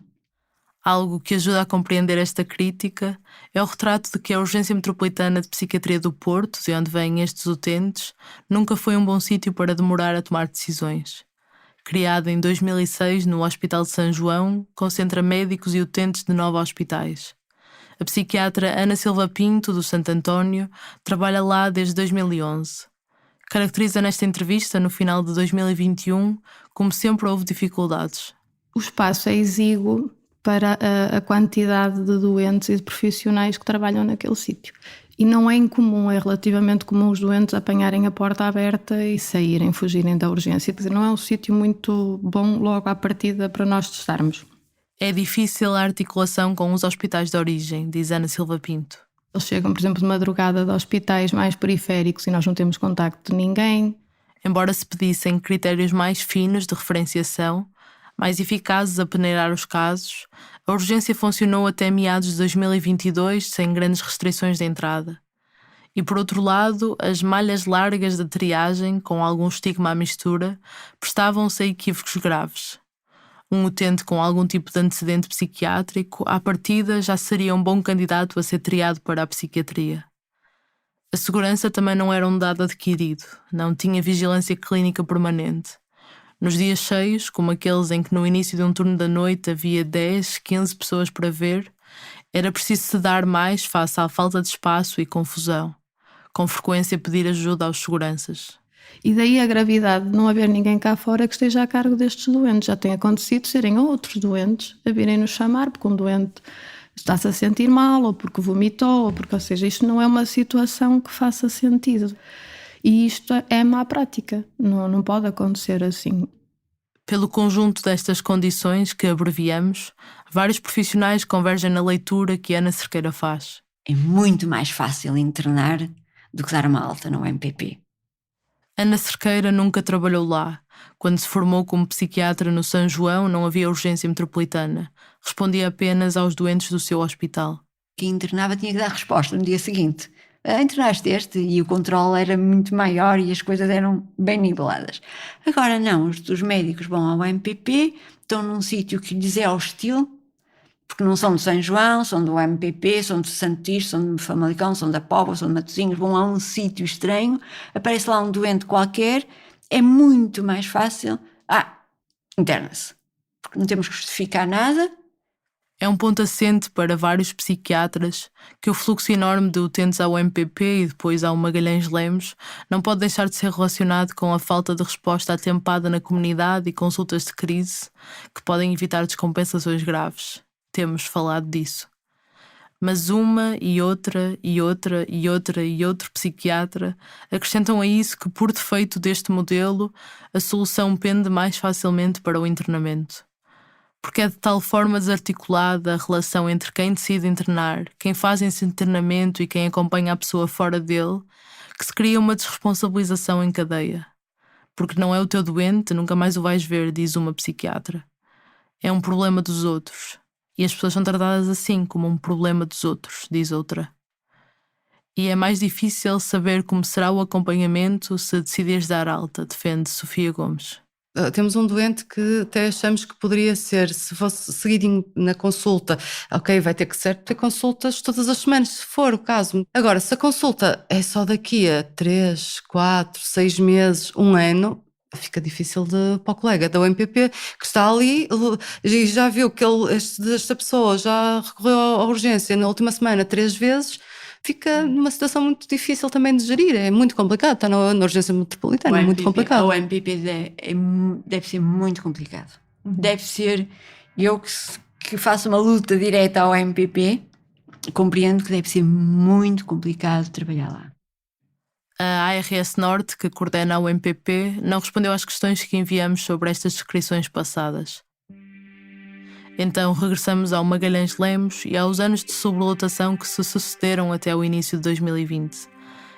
Algo que ajuda a compreender esta crítica é o retrato de que a Urgência Metropolitana de Psiquiatria do Porto, de onde vêm estes utentes, nunca foi um bom sítio para demorar a tomar decisões. Criada em 2006 no Hospital de São João, concentra médicos e utentes de 9 hospitais. A psiquiatra Ana Silva Pinto, do Santo António, trabalha lá desde 2011. Caracteriza nesta entrevista, no final de 2021, como sempre houve dificuldades. O espaço é exíguo para a quantidade de doentes e de profissionais que trabalham naquele sítio. E não é incomum, é relativamente comum os doentes apanharem a porta aberta e saírem, fugirem da urgência. Quer dizer, não é um sítio muito bom logo à partida para nós testarmos. É difícil a articulação com os hospitais de origem, diz Ana Silva Pinto. Eles chegam, por exemplo, de madrugada de hospitais mais periféricos e nós não temos contacto de ninguém. Embora se pedissem critérios mais finos de referenciação, mais eficazes a peneirar os casos, a urgência funcionou até meados de 2022 sem grandes restrições de entrada. E por outro lado, as malhas largas da triagem, com algum estigma à mistura, prestavam-se a equívocos graves. Um utente com algum tipo de antecedente psiquiátrico, à partida, já seria um bom candidato a ser triado para a psiquiatria. A segurança também não era um dado adquirido, não tinha vigilância clínica permanente. Nos dias cheios, como aqueles em que no início de um turno da noite havia 10, 15 pessoas para ver, era preciso ceder mais face à falta de espaço e confusão. Com frequência pedir ajuda aos seguranças. E daí a gravidade de não haver ninguém cá fora que esteja a cargo destes doentes. Já tem acontecido serem outros doentes a virem nos chamar porque um doente está-se a sentir mal ou porque vomitou, ou seja, isto não é uma situação que faça sentido. E isto é má prática, não pode acontecer assim. Pelo conjunto destas condições que abreviamos, vários profissionais convergem na leitura que Ana Cerqueira faz. É muito mais fácil internar do que dar uma alta no MPP. Ana Cerqueira nunca trabalhou lá. Quando se formou como psiquiatra no São João, não havia urgência metropolitana. Respondia apenas aos doentes do seu hospital. Quem internava tinha que dar resposta no dia seguinte. Internaste este, e o controle era muito maior e as coisas eram bem niveladas. Agora não, os médicos vão ao MPP, estão num sítio que lhes é hostil, porque não são de São João, são do MPP, são de Santo Tirso, são de Famalicão, são da Póvoa, são de Matosinhos, vão a um sítio estranho, aparece lá um doente qualquer, é muito mais fácil, interna-se, porque não temos que justificar nada. É um ponto assente para vários psiquiatras que o fluxo enorme de utentes ao MPP e depois ao Magalhães Lemos não pode deixar de ser relacionado com a falta de resposta atempada na comunidade e consultas de crise que podem evitar descompensações graves. Temos falado disso. Mas uma e outra e outra e outra e outro psiquiatra acrescentam a isso que, por defeito deste modelo, a solução pende mais facilmente para o internamento. Porque é de tal forma desarticulada a relação entre quem decide internar, quem faz esse internamento e quem acompanha a pessoa fora dele, que se cria uma desresponsabilização em cadeia. Porque não é o teu doente, nunca mais o vais ver, diz uma psiquiatra. É um problema dos outros. E as pessoas são tratadas assim, como um problema dos outros, diz outra. E é mais difícil saber como será o acompanhamento se decidires dar alta, defende Sofia Gomes. Temos um doente que até achamos que poderia ser, se fosse seguidinho na consulta, ok, vai ter que ter consultas todas as semanas, se for o caso. Agora, se a consulta é só daqui a 3, 4, 6 meses, 1 ano, fica difícil para o colega da UMPP que está ali e já viu que esta pessoa já recorreu à urgência na última semana 3 vezes, fica numa situação muito difícil também de gerir, é muito complicado, está na urgência metropolitana, é muito complicado. O MPP deve ser muito complicado. Deve ser, eu que faço uma luta direta ao MPP, compreendo que deve ser muito complicado trabalhar lá. A ARS Norte, que coordena o MPP, não respondeu às questões que enviamos sobre estas descrições passadas. Então regressamos ao Magalhães Lemos e aos anos de sobrelotação que se sucederam até o início de 2020.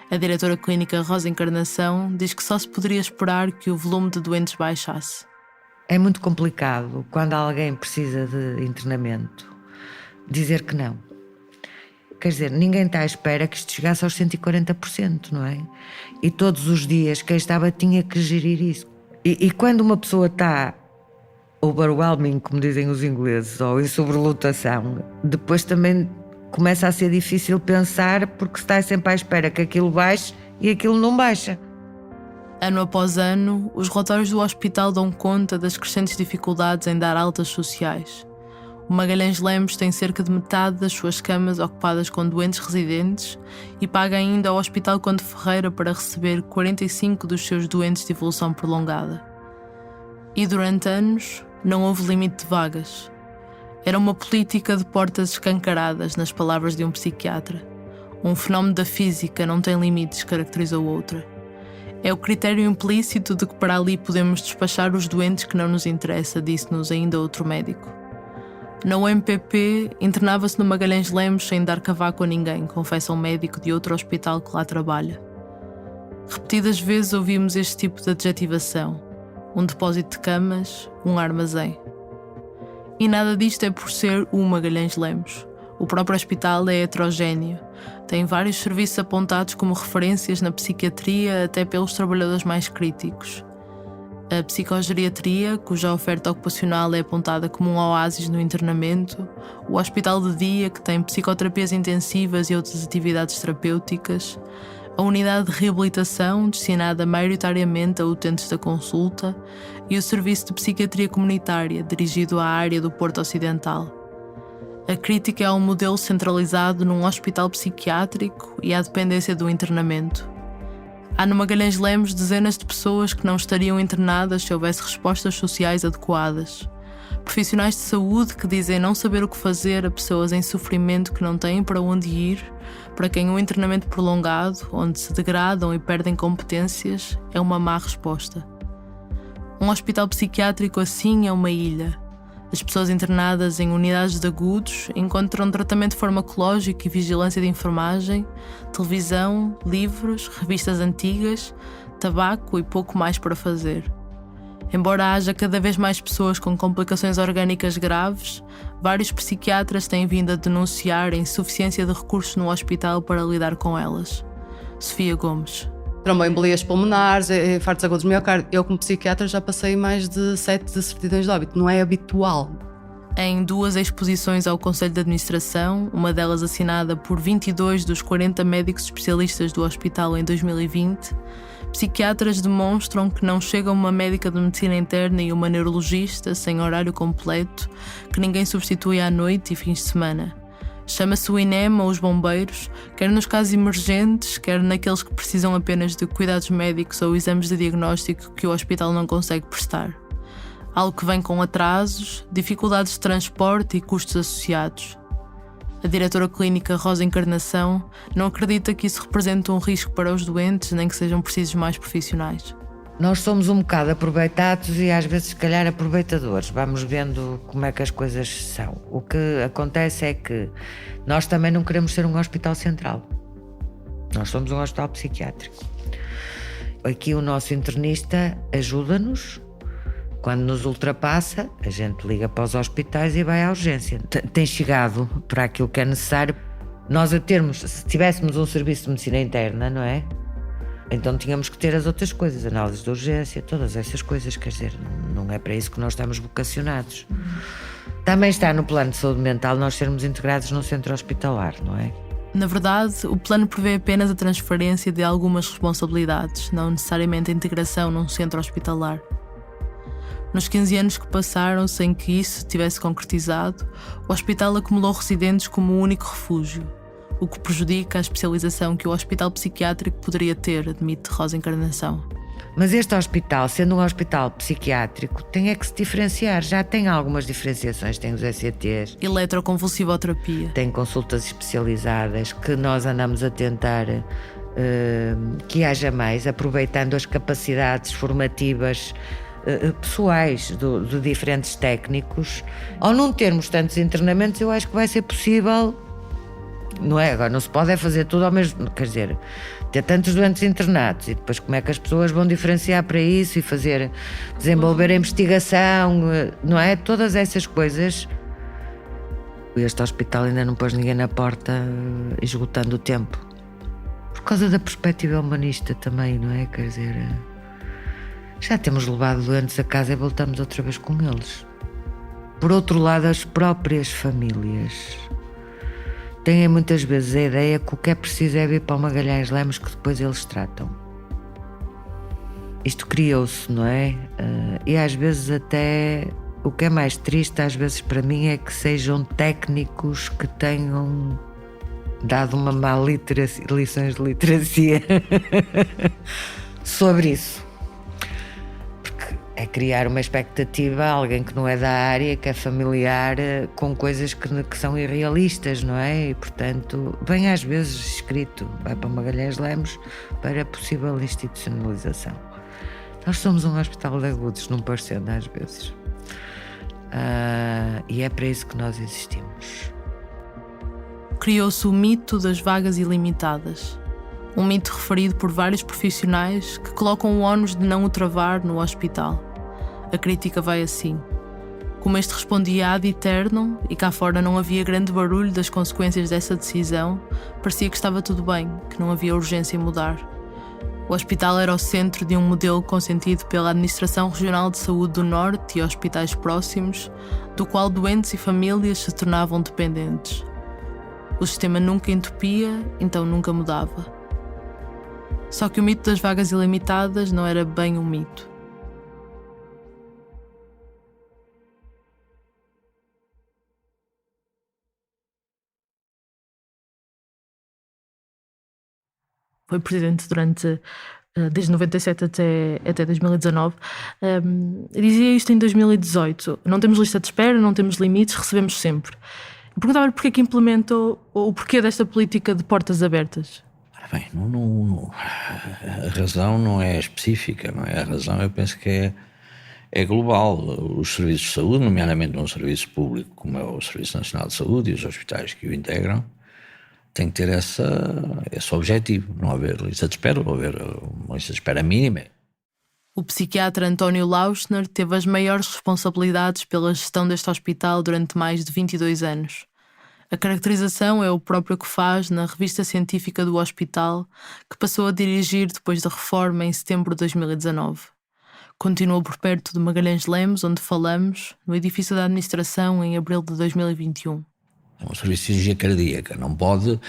A diretora clínica Rosa Encarnação diz que só se poderia esperar que o volume de doentes baixasse. É muito complicado, quando alguém precisa de internamento, dizer que não. Quer dizer, ninguém está à espera que isto chegasse aos 140%, não é? E todos os dias quem estava tinha que gerir isso. E quando uma pessoa está overwhelming, como dizem os ingleses, ou em sobrelotação, depois também começa a ser difícil pensar, porque se está sempre à espera que aquilo baixe e aquilo não baixa. Ano após ano, os relatórios do hospital dão conta das crescentes dificuldades em dar altas sociais. O Magalhães Lemos tem cerca de metade das suas camas ocupadas com doentes residentes e paga ainda ao Hospital Conde Ferreira para receber 45 dos seus doentes de evolução prolongada. E durante anos não houve limite de vagas. Era uma política de portas escancaradas, nas palavras de um psiquiatra. Um fenómeno da física não tem limites, caracterizou outra. É o critério implícito de que para ali podemos despachar os doentes que não nos interessa, disse-nos ainda outro médico. Na UMPP, internava-se no Magalhães Lemos sem dar cavaco a ninguém, confessa um médico de outro hospital que lá trabalha. Repetidas vezes ouvimos este tipo de adjetivação. Um depósito de camas, um armazém. E nada disto é por ser o Magalhães Lemos. O próprio hospital é heterogéneo. Tem vários serviços apontados como referências na psiquiatria, até pelos trabalhadores mais críticos. A psicogeriatria, cuja oferta ocupacional é apontada como um oásis no internamento, o hospital de dia, que tem psicoterapias intensivas e outras atividades terapêuticas, a unidade de reabilitação, destinada maioritariamente a utentes da consulta, e o serviço de psiquiatria comunitária, dirigido à área do Porto Ocidental. A crítica é ao modelo centralizado num hospital psiquiátrico e à dependência do internamento. Há no Magalhães Lemos dezenas de pessoas que não estariam internadas se houvesse respostas sociais adequadas. Profissionais de saúde que dizem não saber o que fazer a pessoas em sofrimento que não têm para onde ir, para quem um internamento prolongado, onde se degradam e perdem competências, é uma má resposta. Um hospital psiquiátrico assim é uma ilha. As pessoas internadas em unidades de agudos encontram tratamento farmacológico e vigilância de enfermagem, televisão, livros, revistas antigas, tabaco e pouco mais para fazer. Embora haja cada vez mais pessoas com complicações orgânicas graves, vários psiquiatras têm vindo a denunciar a insuficiência de recursos no hospital para lidar com elas. Sofia Gomes. Tromboembolias pulmonares, infartos agudos do miocárdio. Eu, como psiquiatra, já passei mais de 7 de certidões de óbito. Não é habitual. Em 2 exposições ao Conselho de Administração, uma delas assinada por 22 dos 40 médicos especialistas do hospital em 2020, psiquiatras demonstram que não chega uma médica de medicina interna e uma neurologista sem horário completo, que ninguém substitui à noite e fins de semana. Chama-se o INEM ou os bombeiros, quer nos casos emergentes, quer naqueles que precisam apenas de cuidados médicos ou exames de diagnóstico que o hospital não consegue prestar. Algo que vem com atrasos, dificuldades de transporte e custos associados. A diretora clínica Rosa Encarnação não acredita que isso represente um risco para os doentes, nem que sejam precisos mais profissionais. Nós somos um bocado aproveitados e às vezes, se calhar, aproveitadores. Vamos vendo como é que as coisas são. O que acontece é que nós também não queremos ser um hospital central. Nós somos um hospital psiquiátrico. Aqui o nosso internista ajuda-nos. Quando nos ultrapassa, a gente liga para os hospitais e vai à urgência. Tem chegado para aquilo que é necessário. Nós se tivéssemos um serviço de medicina interna, não é? Então tínhamos que ter as outras coisas, análises de urgência, todas essas coisas, quer dizer, não é para isso que nós estamos vocacionados. Também está no plano de saúde mental nós sermos integrados num centro hospitalar, não é? Na verdade, o plano prevê apenas a transferência de algumas responsabilidades, não necessariamente a integração num centro hospitalar. Nos 15 anos que passaram sem que isso tivesse concretizado, o hospital acumulou residentes como o único refúgio, o que prejudica a especialização que o hospital psiquiátrico poderia ter, admite Rosa Encarnação. Mas este hospital, sendo um hospital psiquiátrico, tem é que se diferenciar. Já tem algumas diferenciações, tem os ECTs. Eletroconvulsivoterapia. Tem consultas especializadas que nós andamos a tentar que haja mais, aproveitando as capacidades formativas pessoais de diferentes técnicos. Ao não termos tantos internamentos, eu acho que vai ser possível. Não é? Agora não se pode fazer tudo ao mesmo, quer dizer, ter tantos doentes internados e depois como é que as pessoas vão diferenciar para isso e desenvolver a investigação, não é? Todas essas coisas. Este hospital ainda não pôs ninguém na porta, esgotando o tempo. Por causa da perspectiva humanista também, não é? Quer dizer, já temos levado doentes a casa e voltamos outra vez com eles. Por outro lado, as próprias famílias têm muitas vezes a ideia que o que é preciso é vir para o Magalhães Lemos que depois eles tratam. Isto criou-se, não é? E às vezes até o que é mais triste às vezes para mim é que sejam técnicos que tenham dado uma má lições de literacia sobre isso. Porque é criar uma expectativa a alguém que não é da área, que é familiar, com coisas que são irrealistas, não é? E, portanto, vem às vezes escrito, vai para Magalhães Lemos, para possível institucionalização. Nós somos um hospital de agudos, não parecendo às vezes. E é para isso que nós existimos. Criou-se o mito das vagas ilimitadas. Um mito referido por vários profissionais que colocam o ónus de não o travar no hospital. A crítica vai assim. Como este respondia ad eternum e cá fora não havia grande barulho das consequências dessa decisão, parecia que estava tudo bem, que não havia urgência em mudar. O hospital era o centro de um modelo consentido pela Administração Regional de Saúde do Norte e hospitais próximos, do qual doentes e famílias se tornavam dependentes. O sistema nunca entupia, então nunca mudava. Só que o mito das vagas ilimitadas não era bem um mito. Foi presidente desde 97 até 2019. Dizia isto em 2018. Não temos lista de espera, não temos limites, recebemos sempre. Perguntava-lhe porquê que implementou o porquê desta política de portas abertas. Bem, a razão não é específica, não é? A razão eu penso que é global. Os serviços de saúde, nomeadamente um serviço público como é o Serviço Nacional de Saúde e os hospitais que o integram, têm que ter esse objetivo, não haver lista de espera, ou haver uma lista de espera mínima. O psiquiatra António Lauschner teve as maiores responsabilidades pela gestão deste hospital durante mais de 22 anos. A caracterização é o próprio que faz na revista científica do hospital, que passou a dirigir depois da reforma em setembro de 2019. Continuou por perto de Magalhães Lemos, onde falamos, no edifício da administração em abril de 2021. Um serviço de cirurgia cardíaca não pode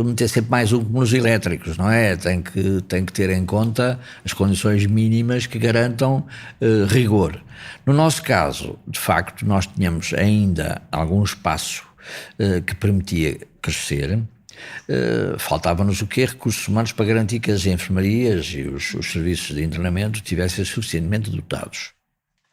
meter sempre mais um como nos elétricos, não é? Tem que ter em conta as condições mínimas que garantam rigor. No nosso caso, de facto, nós tínhamos ainda algum espaço que permitia crescer. Faltava-nos o quê? Recursos humanos para garantir que as enfermarias e os serviços de internamento tivessem suficientemente dotados.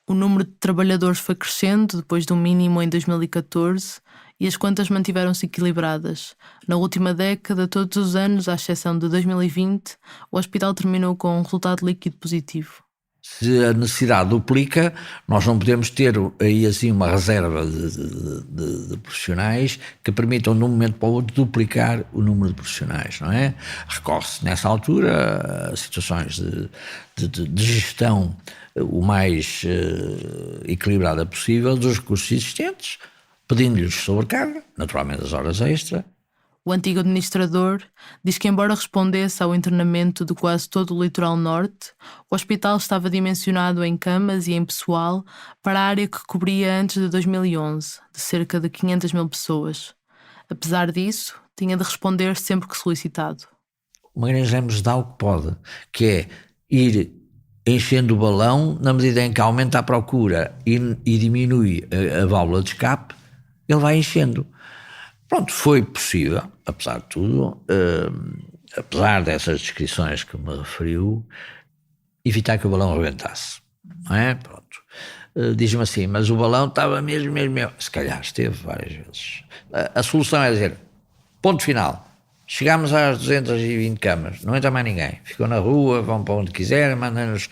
O número de trabalhadores foi crescendo depois do mínimo em 2014 e as contas mantiveram-se equilibradas. Na última década, todos os anos, à exceção de 2020, o hospital terminou com um resultado líquido positivo. Se a necessidade duplica, nós não podemos ter aí assim uma reserva de profissionais que permitam de um momento para o outro duplicar o número de profissionais, não é? Recorre-se nessa altura a situações de gestão o mais equilibrada possível dos recursos existentes, pedindo-lhes sobrecarga, naturalmente as horas extra. O antigo administrador diz que, embora respondesse ao internamento de quase todo o litoral norte, o hospital estava dimensionado em camas e em pessoal para a área que cobria antes de 2011, de cerca de 500 mil pessoas. Apesar disso, tinha de responder sempre que solicitado. O Magalhães Lemos dá o que pode, que é ir enchendo o balão na medida em que aumenta a procura e diminui a válvula de escape, ele vai enchendo. Pronto, foi possível, apesar de tudo, apesar dessas descrições que me referiu, evitar que o balão rebentasse, não é? Pronto. Diz-me assim, mas o balão estava mesmo. Se calhar esteve várias vezes. A solução é dizer, ponto final, chegámos às 220 camas, não entra mais ninguém, ficam na rua, vão para onde quiserem, mandam-nos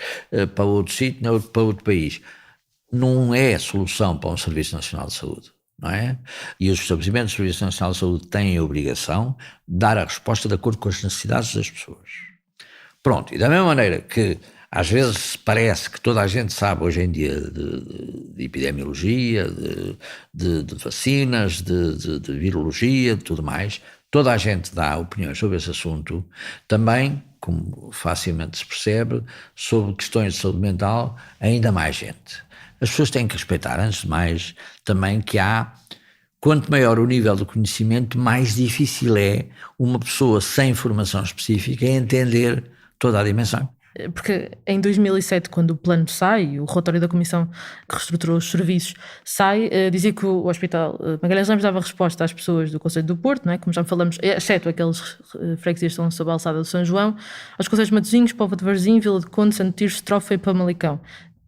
para outro sítio, para outro país. Não é solução para um Serviço Nacional de Saúde. Não é? E os estabelecimentos do Serviço Nacional de Saúde têm a obrigação de dar a resposta de acordo com as necessidades das pessoas. Pronto, e da mesma maneira que às vezes parece que toda a gente sabe hoje em dia de epidemiologia, de vacinas, de virologia, de tudo mais, toda a gente dá opiniões sobre esse assunto, também, como facilmente se percebe, sobre questões de saúde mental, ainda mais gente. As pessoas têm que respeitar, antes de mais, também que quanto maior o nível de conhecimento, mais difícil é uma pessoa sem formação específica entender toda a dimensão. Porque em 2007, quando o plano sai, o relatório da Comissão que reestruturou os serviços sai, dizia que o Hospital Magalhães Lemos dava resposta às pessoas do Concelho do Porto, não é? Como já falamos, exceto aqueles freguesias que estão sob a alçada do São João, aos Concelhos de Matosinhos, Póvoa de Varzim, Vila de Conde, Santo Tirso, Estrofa e Famalicão.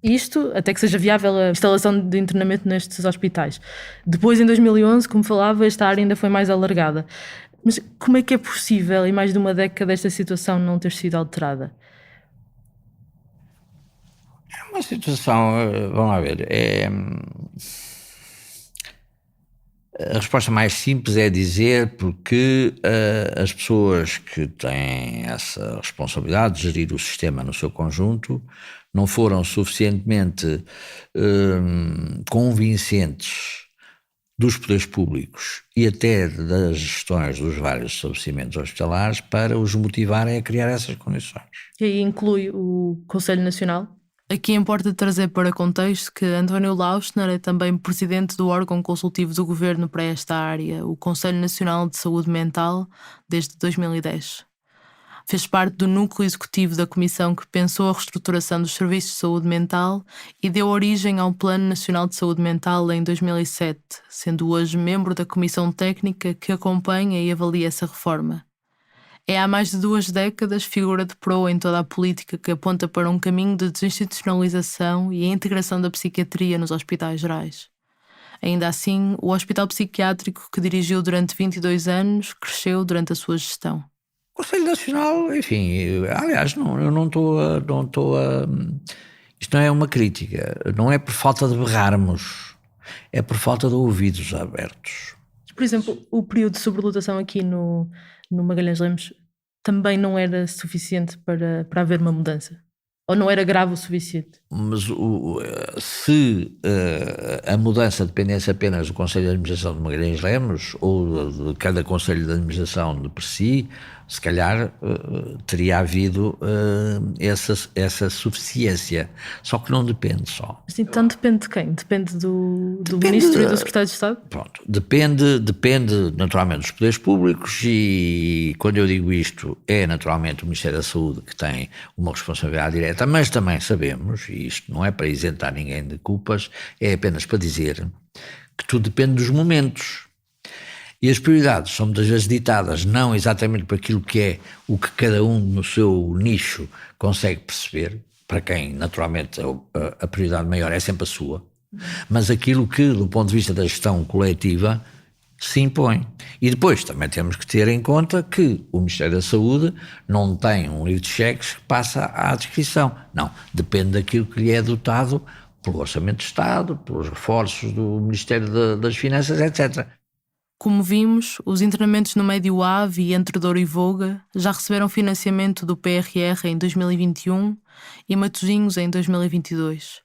Isto até que seja viável a instalação de internamento nestes hospitais. Depois, em 2011, como falava, esta área ainda foi mais alargada. Mas como é que é possível, em mais de uma década, esta situação não ter sido alterada? É uma situação, vamos lá ver, a resposta mais simples é dizer porque as pessoas que têm essa responsabilidade de gerir o sistema no seu conjunto não foram suficientemente convincentes dos poderes públicos e até das gestões dos vários estabelecimentos hospitalares para os motivarem a criar essas condições. E aí inclui o Conselho Nacional? Aqui importa trazer para contexto que António Lauschner é também presidente do órgão consultivo do governo para esta área, o Conselho Nacional de Saúde Mental, desde 2010. Fez parte do núcleo executivo da comissão que pensou a reestruturação dos serviços de saúde mental e deu origem ao Plano Nacional de Saúde Mental em 2007, sendo hoje membro da comissão técnica que acompanha e avalia essa reforma. É há mais de 2 décadas figura de proa em toda a política que aponta para um caminho de desinstitucionalização e a integração da psiquiatria nos hospitais gerais. Ainda assim, o hospital psiquiátrico que dirigiu durante 22 anos cresceu durante a sua gestão. O Conselho Nacional, enfim, aliás, eu não estou a... Isto não é uma crítica, não é por falta de berrarmos, é por falta de ouvidos abertos. Por exemplo, o período de sobrelotação aqui no Magalhães Lemos também não era suficiente para haver uma mudança? Ou não era grave o suficiente? Mas se a mudança dependesse apenas do Conselho de Administração de Magalhães Lemos ou de cada Conselho de Administração de per si, se calhar teria havido essa suficiência. Só que não depende só. Então depende de quem? Depende do Ministro e do Secretário de Estado? Pronto, depende naturalmente dos poderes públicos e quando eu digo isto é naturalmente o Ministério da Saúde que tem uma responsabilidade direta, mas também sabemos, e isto não é para isentar ninguém de culpas, é apenas para dizer que tudo depende dos momentos. E as prioridades são muitas vezes ditadas não exatamente por aquilo que é o que cada um no seu nicho consegue perceber, para quem naturalmente a prioridade maior é sempre a sua, mas aquilo que do ponto de vista da gestão coletiva se impõe. E depois também temos que ter em conta que o Ministério da Saúde não tem um livro de cheques que passa à descrição. Não, depende daquilo que lhe é dotado pelo Orçamento de Estado, pelos reforços do Ministério das Finanças, etc. Como vimos, os internamentos no Médio Ave e entre Douro e Voga já receberam financiamento do PRR em 2021 e Matosinhos em 2022.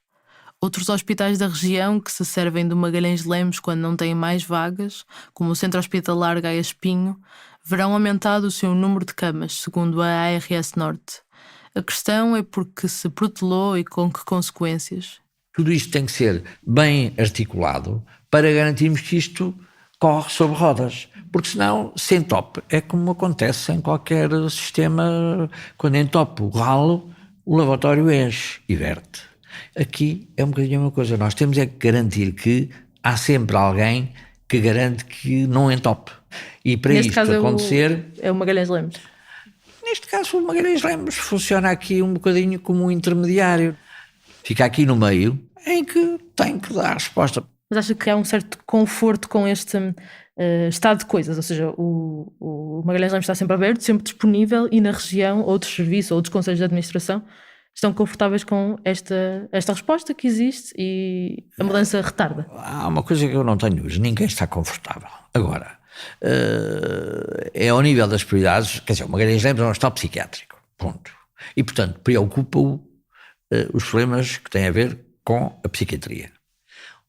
Outros hospitais da região que se servem do Magalhães Lemos quando não têm mais vagas, como o Centro Hospitalar Gaia Espinho, verão aumentado o seu número de camas, segundo a ARS Norte. A questão é porque se protelou e com que consequências. Tudo isto tem que ser bem articulado para garantirmos que isto corre sobre rodas, porque senão se entope, é como acontece em qualquer sistema, quando entope o ralo, o lavatório enche e verte. Aqui é um bocadinho a mesma coisa, nós temos é que garantir que há sempre alguém que garante que não entope. E para Neste isto caso acontecer... É o Magalhães Lemos. Neste caso o Magalhães Lemos funciona aqui um bocadinho como um intermediário. Fica aqui no meio em que tem que dar resposta. Mas acha que há um certo conforto com este estado de coisas? Ou seja, o Magalhães Lemos está sempre aberto, sempre disponível e na região outros serviços, outros conselhos de administração estão confortáveis com esta resposta que existe e a mudança retarda? Há uma coisa que eu não tenho dúvidas, ninguém está confortável. Agora, é ao nível das prioridades, quer dizer, o Magalhães Lemos é um hospital psiquiátrico, ponto. E, portanto, preocupa-o os problemas que têm a ver com a psiquiatria.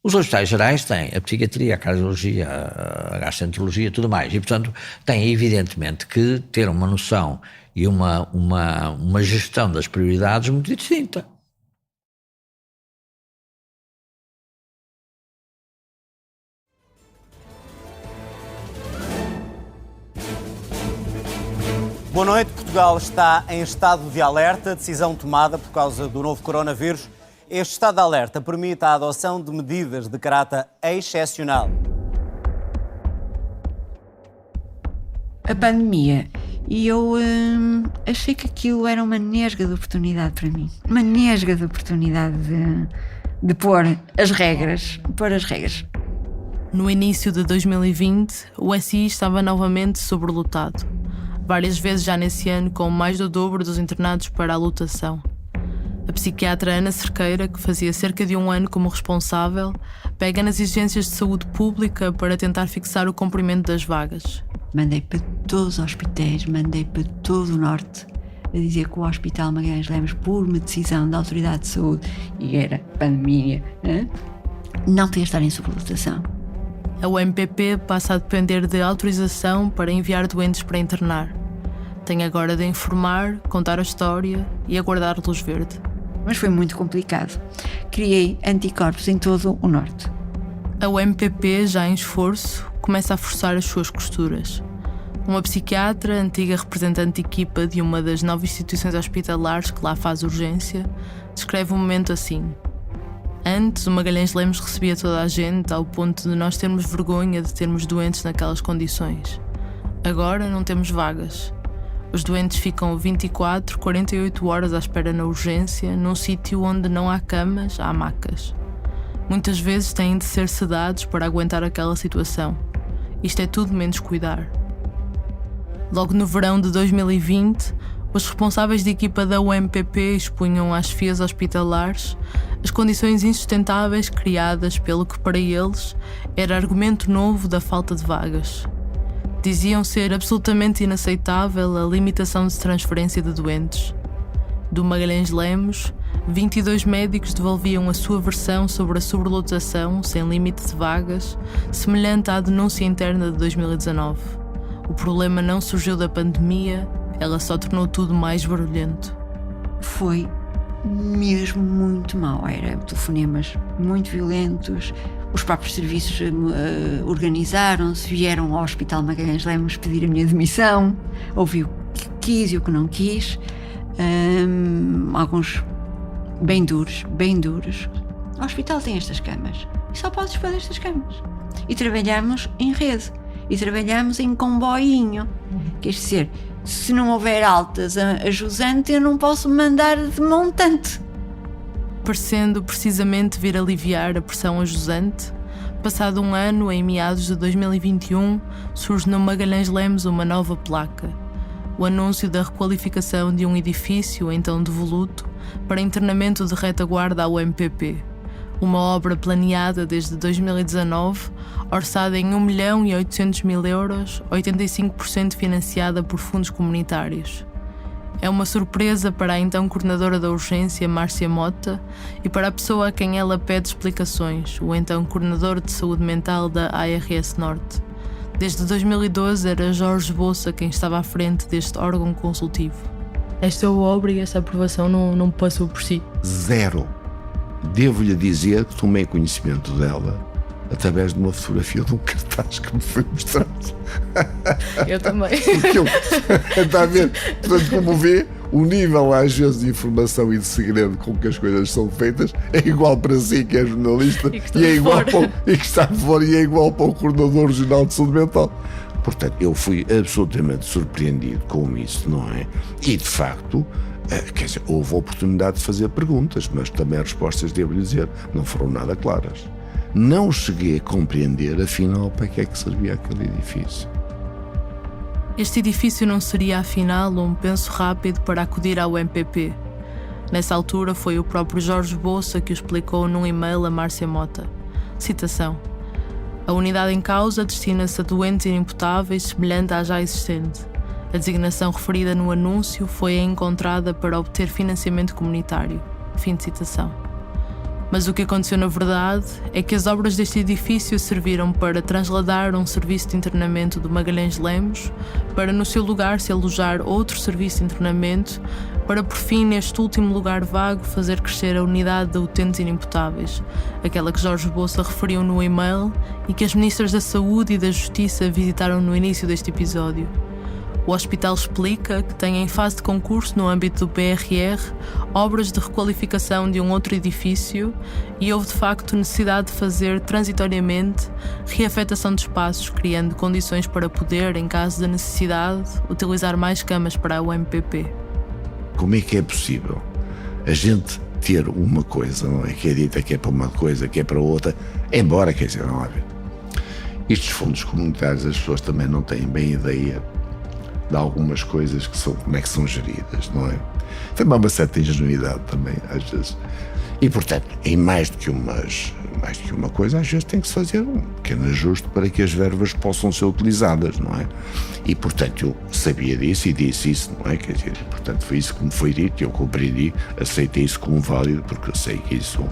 Os hospitais gerais têm a psiquiatria, a cardiologia, a gastroenterologia, tudo mais. E, portanto, têm evidentemente que ter uma noção e uma gestão das prioridades muito distinta. Boa noite. Portugal está em estado de alerta, decisão tomada por causa do novo coronavírus. Este estado de alerta permite a adoção de medidas de caráter excepcional. A pandemia. E eu achei que aquilo era uma nesga de oportunidade para mim. Uma nesga de oportunidade de pôr as regras. No início de 2020, o SI estava novamente sobrelotado. Várias vezes já nesse ano, com mais do dobro dos internados para a lotação. A psiquiatra Ana Cerqueira, que fazia cerca de um ano como responsável, pega nas exigências de saúde pública para tentar fixar o cumprimento das vagas. Mandei para todos os hospitais, mandei para todo o Norte, a dizer que o Hospital Magalhães Lemos, por uma decisão da Autoridade de Saúde, e era pandemia, não podia estar em sobrelotação. A UMPP passa a depender de autorização para enviar doentes para internar. Tem agora de informar, contar a história e aguardar luz verde. Mas foi muito complicado. Criei anticorpos em todo o Norte. A UMPP, já em esforço, começa a forçar as suas costuras. Uma psiquiatra, antiga representante de equipa de uma das 9 instituições hospitalares que lá faz urgência, descreve o momento assim. Antes, o Magalhães Lemos recebia toda a gente ao ponto de nós termos vergonha de termos doentes naquelas condições. Agora não temos vagas. Os doentes ficam 24, 48 horas à espera na urgência, num sítio onde não há camas, há macas. Muitas vezes têm de ser sedados para aguentar aquela situação. Isto é tudo menos cuidar. Logo no verão de 2020, os responsáveis de equipa da UMPP expunham às FIAs hospitalares as condições insustentáveis criadas pelo que para eles era argumento novo da falta de vagas. Diziam ser absolutamente inaceitável a limitação de transferência de doentes. Do Magalhães Lemos, 22 médicos devolviam a sua versão sobre a sobrelotação sem limite de vagas, semelhante à denúncia interna de 2019. O problema não surgiu da pandemia, ela só tornou tudo mais barulhento. Foi mesmo muito mau. Era telefonemas muito violentos, os próprios serviços organizaram-se, vieram ao Hospital Magalhães Lemos pedir a minha demissão, ouvi o que quis e o que não quis. Alguns bem duros. O hospital tem estas camas e só podes pôr estas camas. E trabalhamos em rede, e trabalhamos em comboinho. Quer dizer, se não houver altas a jusante, eu não posso mandar de montante. Parecendo precisamente vir aliviar a pressão a jusante, passado um ano, em meados de 2021, surge no Magalhães Lemos uma nova placa. O anúncio da requalificação de um edifício, então devoluto, para internamento de retaguarda à UMPP. Uma obra planeada desde 2019, orçada em 1.800.000 euros, 85% financiada por fundos comunitários. É uma surpresa para a então coordenadora da urgência, Márcia Mota, e para a pessoa a quem ela pede explicações, o então coordenador de saúde mental da ARS Norte. Desde 2012 era Jorge Bolsa quem estava à frente deste órgão consultivo. Esta obra e esta aprovação não passou por si? Zero. Devo-lhe dizer que tomei conhecimento dela através de uma fotografia de um cartaz que me foi mostrado. Eu também. Porque eu, está a ver? Portanto, como vê, o nível às vezes de informação e de segredo com que as coisas são feitas é igual para si, que é jornalista, e é igual para e que está de fora, e é igual para o coordenador regional de saúde mental. Portanto, eu fui absolutamente surpreendido com isso, não é? E de facto, quer dizer, houve a oportunidade de fazer perguntas, mas também as respostas, devo-lhe dizer, não foram nada claras. Não cheguei a compreender, afinal, para que é que servia aquele edifício. Este edifício não seria, afinal, um penso rápido para acudir ao MPP. Nessa altura, foi o próprio Jorge Bolsa que o explicou num e-mail a Márcia Mota. Citação: a unidade em causa destina-se a doentes inimputáveis semelhante à já existente. A designação referida no anúncio foi a encontrada para obter financiamento comunitário. Fim de citação. Mas o que aconteceu na verdade é que as obras deste edifício serviram para transladar um serviço de internamento do Magalhães Lemos para no seu lugar se alojar outro serviço de internamento para por fim neste último lugar vago fazer crescer a unidade de utentes inimputáveis, aquela que Jorge Bolsa referiu no e-mail e que as ministras da Saúde e da Justiça visitaram no início deste episódio. O hospital explica que tem em fase de concurso no âmbito do PRR obras de requalificação de um outro edifício e houve de facto necessidade de fazer transitoriamente reafetação de espaços, criando condições para poder, em caso de necessidade, utilizar mais camas para o MPP. Como é que é possível a gente ter uma coisa, não é? Que é dita que é para uma coisa, que é para outra, embora, quer dizer, não há a ver. Estes fundos comunitários, as pessoas também não têm bem ideia de algumas coisas que são, como é que são geridas, não é? Tem uma certa ingenuidade também, às vezes. E, portanto, em mais do que uma coisa, às vezes tem que se fazer um pequeno ajuste para que as verbas possam ser utilizadas, não é? E, portanto, eu sabia disso e disse isso, não é? Quer dizer, portanto, foi isso que me foi dito e eu compreendi, aceitei isso como válido, porque eu sei que isso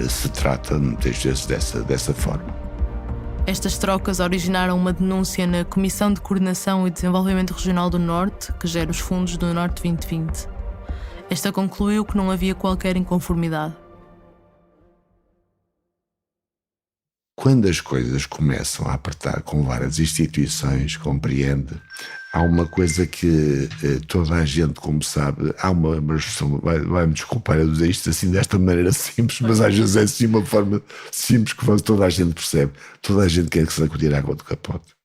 se trata muitas vezes dessa forma. Estas trocas originaram uma denúncia na Comissão de Coordenação e Desenvolvimento Regional do Norte, que gera os fundos do Norte 2020. Esta concluiu que não havia qualquer inconformidade. Quando as coisas começam a apertar com várias instituições, compreende, há uma coisa que toda a gente, como sabe, há uma expressão, vai-me desculpar eu dizer isto assim desta maneira simples, mas às vezes é assim uma forma simples que toda a gente percebe, toda a gente quer que se sacudir a água do capote.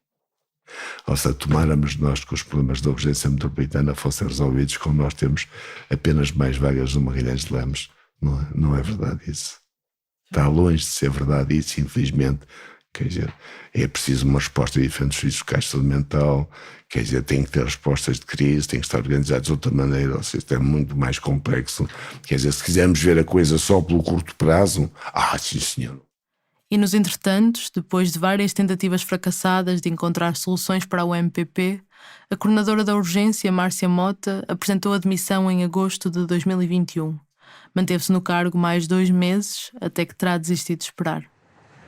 Ou seja, tomáramos nós que os problemas da urgência metropolitana fossem resolvidos como nós temos apenas mais vagas no Magalhães de Lemos, não é verdade isso. Está longe de ser verdade isso, infelizmente. Quer dizer, é preciso uma resposta a diferentes serviços locais de saúde mental, quer dizer, tem que ter respostas de crise, tem que estar organizados de outra maneira, ou seja, isto é muito mais complexo. Quer dizer, se quisermos ver a coisa só pelo curto prazo, sim senhor. E nos entretantos, depois de várias tentativas fracassadas de encontrar soluções para o MPP, a coordenadora da urgência, Márcia Mota, apresentou a demissão em agosto de 2021. Manteve-se no cargo mais 2 meses, até que terá desistido de esperar.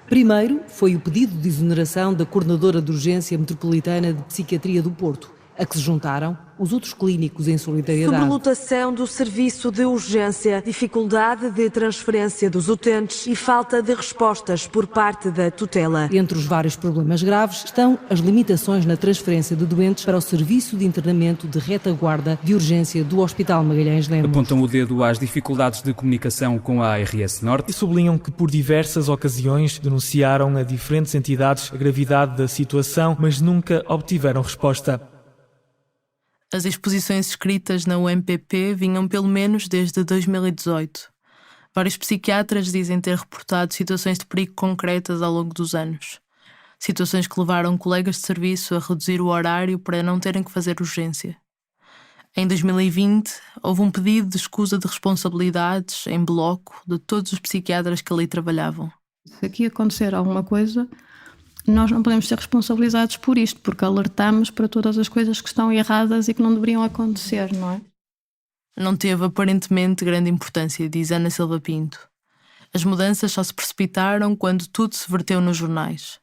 Primeiro foi o pedido de exoneração da coordenadora de urgência metropolitana de psiquiatria do Porto, a que se juntaram os outros clínicos em solidariedade. Sobrelotação do serviço de urgência, dificuldade de transferência dos utentes e falta de respostas por parte da tutela. Entre os vários problemas graves estão as limitações na transferência de doentes para o serviço de internamento de retaguarda de urgência do Hospital Magalhães Lemos. Apontam o dedo às dificuldades de comunicação com a ARS Norte e sublinham que por diversas ocasiões denunciaram a diferentes entidades a gravidade da situação, mas nunca obtiveram resposta. As exposições escritas na UMPP vinham pelo menos desde 2018. Vários psiquiatras dizem ter reportado situações de perigo concretas ao longo dos anos. Situações que levaram colegas de serviço a reduzir o horário para não terem que fazer urgência. Em 2020, houve um pedido de escusa de responsabilidades em bloco de todos os psiquiatras que ali trabalhavam. Se aqui acontecer alguma coisa, nós não podemos ser responsabilizados por isto, porque alertamos para todas as coisas que estão erradas e que não deveriam acontecer, não é? Não teve aparentemente grande importância, diz Ana Silva Pinto. As mudanças só se precipitaram quando tudo se verteu nos jornais.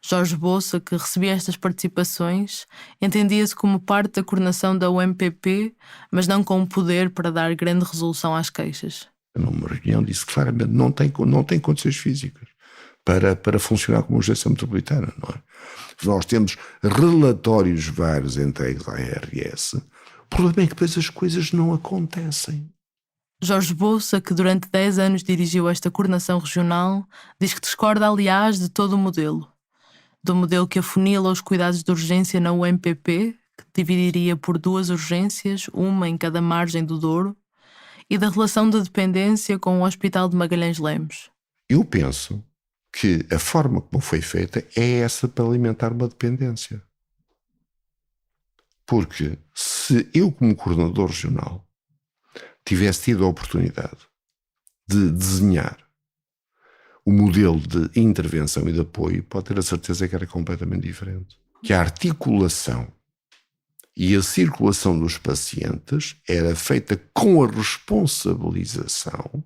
Jorge Bolsa, que recebia estas participações, entendia-se como parte da coordenação da UMPP, mas não com o poder para dar grande resolução às queixas. Numa reunião disse claramente não tem condições físicas para funcionar como urgência metropolitana, não é? Nós temos relatórios vários entregues à ARS. O problema é que depois as coisas não acontecem. Jorge Bolsa, que durante 10 anos dirigiu esta coordenação regional, diz que discorda, aliás, de todo o modelo. Do modelo que afunila os cuidados de urgência na UMPP, que dividiria por 2 urgências, uma em cada margem do Douro, e da relação de dependência com o Hospital de Magalhães Lemos. Eu penso que a forma como foi feita é essa para alimentar uma dependência. Porque se eu, como coordenador regional, tivesse tido a oportunidade de desenhar o modelo de intervenção e de apoio, pode ter a certeza que era completamente diferente. Que a articulação e a circulação dos pacientes era feita com a responsabilização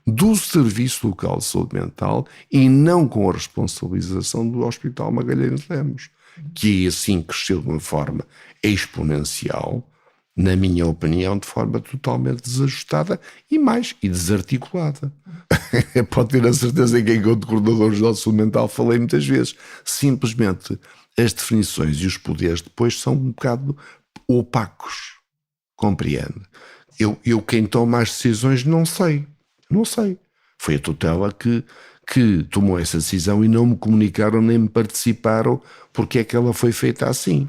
do Serviço Local de Saúde Mental e não com a responsabilização do Hospital Magalhães Lemos, que assim cresceu de uma forma exponencial, na minha opinião, de forma totalmente desajustada e desarticulada. Pode ter a certeza que enquanto coordenador geral de saúde mental falei muitas vezes. Simplesmente as definições e os poderes depois são um bocado opacos, compreende? Eu quem toma as decisões não sei. Foi a tutela que tomou essa decisão e não me comunicaram nem me participaram porque é que ela foi feita assim.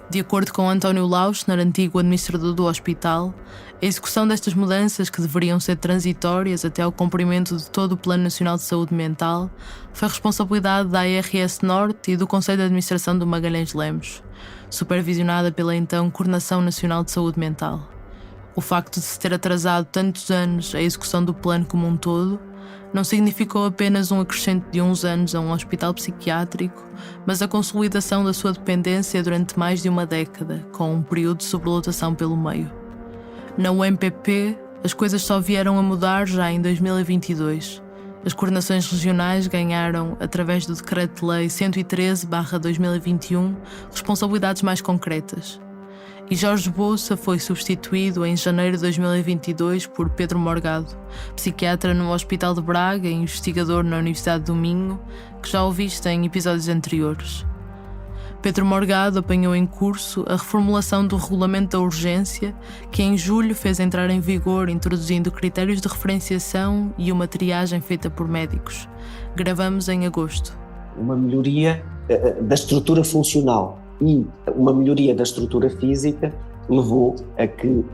De acordo com António Lauschner, antigo administrador do hospital, a execução destas mudanças, que deveriam ser transitórias até ao cumprimento de todo o Plano Nacional de Saúde Mental, foi responsabilidade da ARS Norte e do Conselho de Administração do Magalhães Lemos, supervisionada pela então Coordenação Nacional de Saúde Mental. O facto de se ter atrasado tantos anos a execução do plano como um todo não significou apenas um acrescento de uns anos a um hospital psiquiátrico, mas a consolidação da sua dependência durante mais de uma década, com um período de sobrelotação pelo meio. Na UMPP, as coisas só vieram a mudar já em 2022. As coordenações regionais ganharam, através do Decreto-Lei 113/2021, responsabilidades mais concretas. E Jorge Bolsa foi substituído em janeiro de 2022 por Pedro Morgado, psiquiatra no Hospital de Braga e investigador na Universidade do Minho, que já ouviste em episódios anteriores. Pedro Morgado apanhou em curso a reformulação do Regulamento da Urgência, que em julho fez entrar em vigor, introduzindo critérios de referenciação e uma triagem feita por médicos. Gravamos em agosto. Uma melhoria da estrutura funcional e uma melhoria da estrutura física levou a que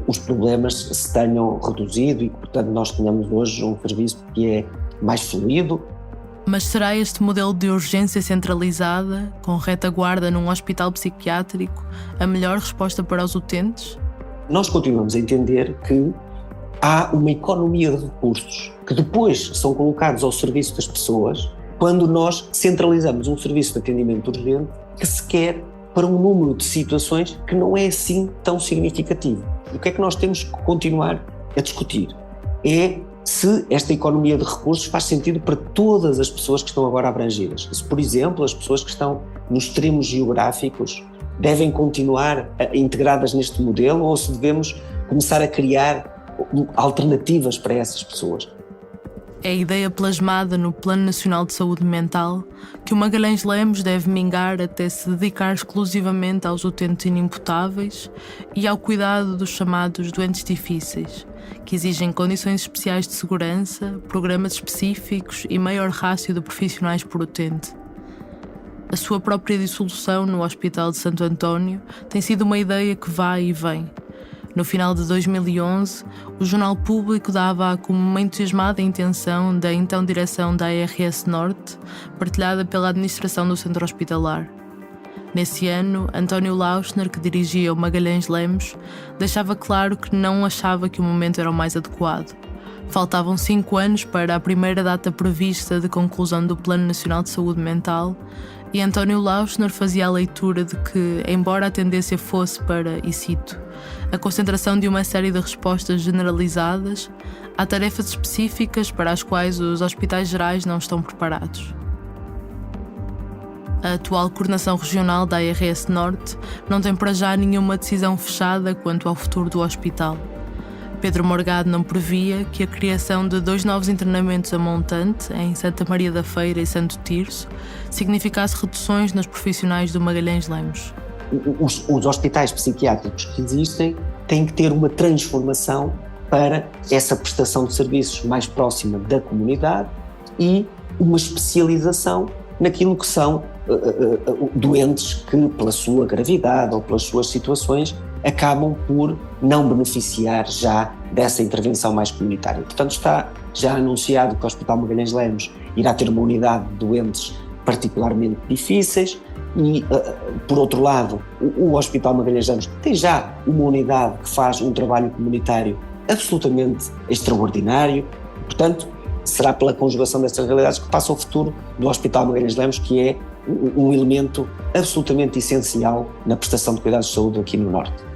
os problemas se tenham reduzido e que, portanto, nós tenhamos hoje um serviço que é mais fluido. Mas será este modelo de urgência centralizada, com retaguarda num hospital psiquiátrico, a melhor resposta para os utentes? Nós continuamos a entender que há uma economia de recursos que depois são colocados ao serviço das pessoas quando nós centralizamos um serviço de atendimento urgente que se quer para um número de situações que não é assim tão significativo. O que é que nós temos que continuar a discutir? É se esta economia de recursos faz sentido para todas as pessoas que estão agora abrangidas. Se, por exemplo, as pessoas que estão nos extremos geográficos devem continuar integradas neste modelo ou se devemos começar a criar alternativas para essas pessoas. É a ideia plasmada no Plano Nacional de Saúde Mental que o Magalhães Lemos deve mingar até se dedicar exclusivamente aos utentes inimputáveis e ao cuidado dos chamados doentes difíceis, que exigem condições especiais de segurança, programas específicos e maior rácio de profissionais por utente. A sua própria dissolução no Hospital de Santo António tem sido uma ideia que vai e vem. No final de 2011, o Jornal Público dava como uma entusiasmada intenção da então direção da ARS Norte, partilhada pela administração do centro hospitalar. Nesse ano, António Lauschner, que dirigia o Magalhães Lemos, deixava claro que não achava que o momento era o mais adequado. Faltavam 5 anos para a primeira data prevista de conclusão do Plano Nacional de Saúde Mental e António Lauschner fazia a leitura de que, embora a tendência fosse para, e cito, a concentração de uma série de respostas generalizadas, há tarefas específicas para as quais os hospitais gerais não estão preparados. A atual coordenação regional da ARS Norte não tem para já nenhuma decisão fechada quanto ao futuro do hospital. Pedro Morgado não previa que a criação de 2 novos internamentos a montante, em Santa Maria da Feira e Santo Tirso, significasse reduções nos profissionais do Magalhães Lemos. Os hospitais psiquiátricos que existem têm que ter uma transformação para essa prestação de serviços mais próxima da comunidade e uma especialização naquilo que são doentes que, pela sua gravidade ou pelas suas situações, acabam por não beneficiar já dessa intervenção mais comunitária. Portanto, está já anunciado que o Hospital Magalhães Lemos irá ter uma unidade de doentes particularmente difíceis e, por outro lado, o Hospital Magalhães Lemos tem já uma unidade que faz um trabalho comunitário absolutamente extraordinário. Portanto, será pela conjugação destas realidades que passa o futuro do Hospital Magalhães Lemos, que é um elemento absolutamente essencial na prestação de cuidados de saúde aqui no Norte.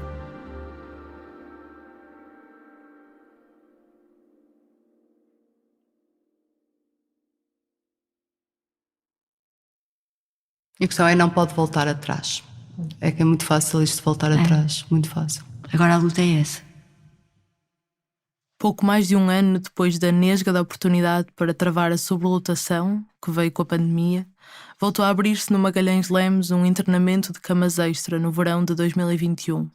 E a questão é, não pode voltar atrás. É que é muito fácil isto de voltar atrás, muito fácil. Agora a luta é essa. Pouco mais de um ano depois da nesga da oportunidade para travar a sobrelotação, que veio com a pandemia, voltou a abrir-se no Magalhães Lemos um internamento de camas extra no verão de 2021.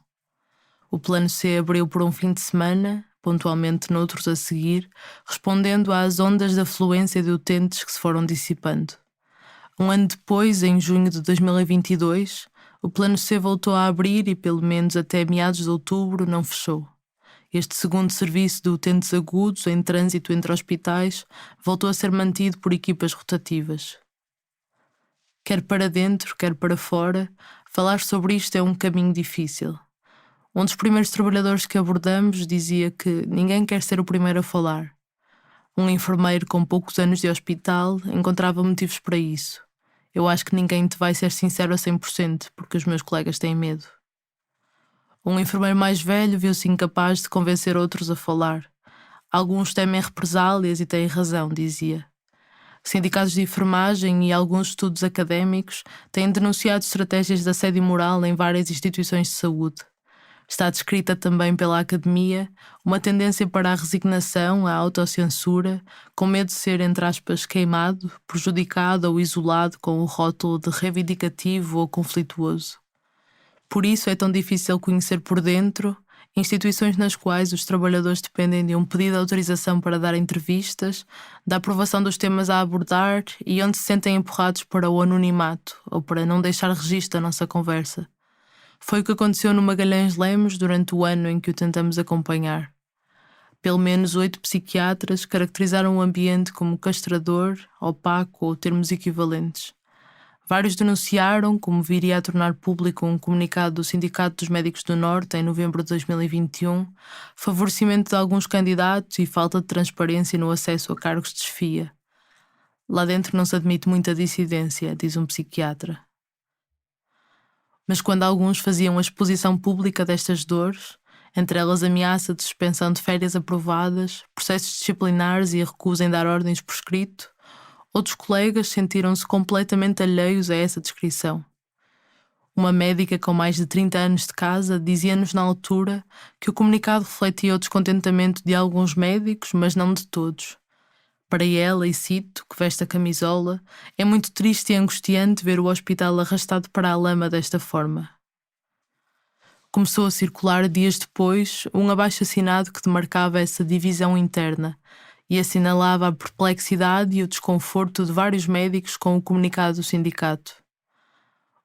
O Plano C abriu por um fim de semana, pontualmente noutros a seguir, respondendo às ondas de afluência de utentes que se foram dissipando. Um ano depois, em junho de 2022, o Plano C voltou a abrir e, pelo menos até meados de outubro, não fechou. Este segundo serviço de utentes agudos em trânsito entre hospitais voltou a ser mantido por equipas rotativas. Quer para dentro, quer para fora, falar sobre isto é um caminho difícil. Um dos primeiros trabalhadores que abordamos dizia que ninguém quer ser o primeiro a falar. Um enfermeiro com poucos anos de hospital encontrava motivos para isso. Eu acho que ninguém te vai ser sincero a 100%, porque os meus colegas têm medo. Um enfermeiro mais velho viu-se incapaz de convencer outros a falar. Alguns temem represálias e têm razão, dizia. Sindicatos de enfermagem e alguns estudos académicos têm denunciado estratégias de assédio moral em várias instituições de saúde. Está descrita também pela academia uma tendência para a resignação, a autocensura, com medo de ser, entre aspas, queimado, prejudicado ou isolado com o rótulo de reivindicativo ou conflituoso. Por isso é tão difícil conhecer por dentro instituições nas quais os trabalhadores dependem de um pedido de autorização para dar entrevistas, da aprovação dos temas a abordar e onde se sentem empurrados para o anonimato ou para não deixar registro da nossa conversa. Foi o que aconteceu no Magalhães Lemos durante o ano em que o tentamos acompanhar. Pelo menos 8 psiquiatras caracterizaram o ambiente como castrador, opaco ou termos equivalentes. Vários denunciaram, como viria a tornar público um comunicado do Sindicato dos Médicos do Norte em novembro de 2021, favorecimento de alguns candidatos e falta de transparência no acesso a cargos de chefia. Lá dentro não se admite muita dissidência, diz um psiquiatra. Mas quando alguns faziam a exposição pública destas dores, entre elas ameaça de suspensão de férias aprovadas, processos disciplinares e a recusa em dar ordens por escrito, outros colegas sentiram-se completamente alheios a essa descrição. Uma médica com mais de 30 anos de casa dizia-nos na altura que o comunicado refletia o descontentamento de alguns médicos, mas não de todos. Para ela, e cito, que veste a camisola, é muito triste e angustiante ver o hospital arrastado para a lama desta forma. Começou a circular dias depois um abaixo-assinado que demarcava essa divisão interna, e assinalava a perplexidade e o desconforto de vários médicos com o comunicado do sindicato.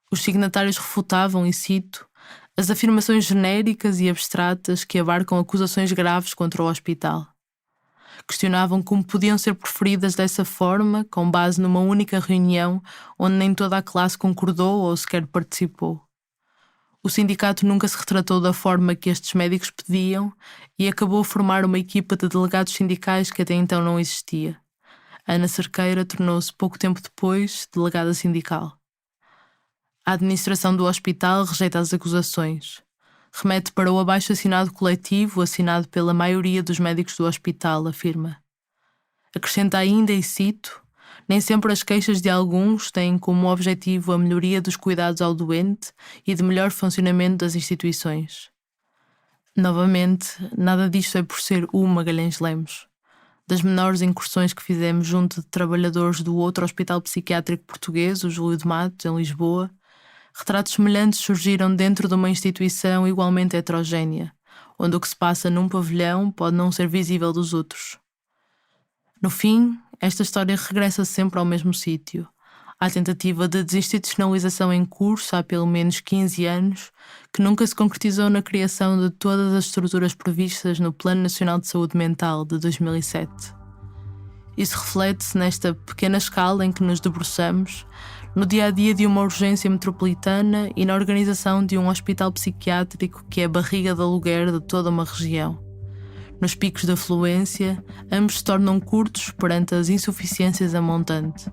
Os signatários refutavam, e cito, as afirmações genéricas e abstratas que abarcam acusações graves contra o hospital. Questionavam como podiam ser proferidas dessa forma, com base numa única reunião onde nem toda a classe concordou ou sequer participou. O sindicato nunca se retratou da forma que estes médicos pediam e acabou a formar uma equipa de delegados sindicais que até então não existia. Ana Cerqueira tornou-se pouco tempo depois delegada sindical. A administração do hospital rejeita as acusações. Remete para o abaixo-assinado coletivo assinado pela maioria dos médicos do hospital, afirma. Acrescenta ainda, e cito, nem sempre as queixas de alguns têm como objetivo a melhoria dos cuidados ao doente e de melhor funcionamento das instituições. Novamente, nada disto é por ser o Magalhães Lemos. Das menores incursões que fizemos junto de trabalhadores do outro hospital psiquiátrico português, o Júlio de Matos, em Lisboa, retratos semelhantes surgiram dentro de uma instituição igualmente heterogénea, onde o que se passa num pavilhão pode não ser visível dos outros. No fim, esta história regressa sempre ao mesmo sítio, à tentativa de desinstitucionalização em curso há pelo menos 15 anos, que nunca se concretizou na criação de todas as estruturas previstas no Plano Nacional de Saúde Mental de 2007. Isso reflete-se nesta pequena escala em que nos debruçamos, no dia-a-dia de uma urgência metropolitana e na organização de um hospital psiquiátrico que é a barriga de aluguer de toda uma região. Nos picos de afluência, ambos se tornam curtos perante as insuficiências a montante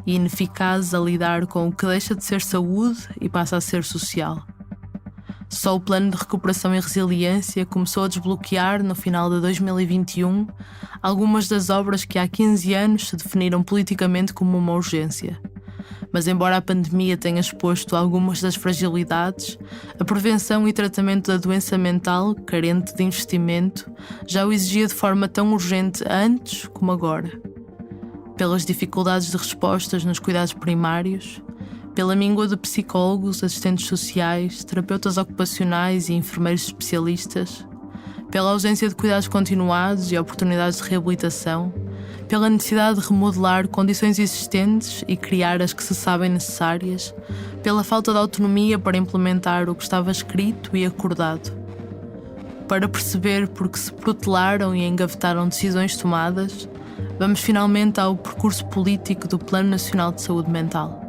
e ineficazes a lidar com o que deixa de ser saúde e passa a ser social. Só o Plano de Recuperação e Resiliência começou a desbloquear, no final de 2021, algumas das obras que há 15 anos se definiram politicamente como uma urgência. Mas embora a pandemia tenha exposto algumas das fragilidades, a prevenção e tratamento da doença mental, carente de investimento, já o exigia de forma tão urgente antes como agora. Pelas dificuldades de respostas nos cuidados primários, pela míngua de psicólogos, assistentes sociais, terapeutas ocupacionais e enfermeiros especialistas, pela ausência de cuidados continuados e oportunidades de reabilitação, pela necessidade de remodelar condições existentes e criar as que se sabem necessárias, pela falta de autonomia para implementar o que estava escrito e acordado. Para perceber por que se protelaram e engavetaram decisões tomadas, vamos finalmente ao percurso político do Plano Nacional de Saúde Mental.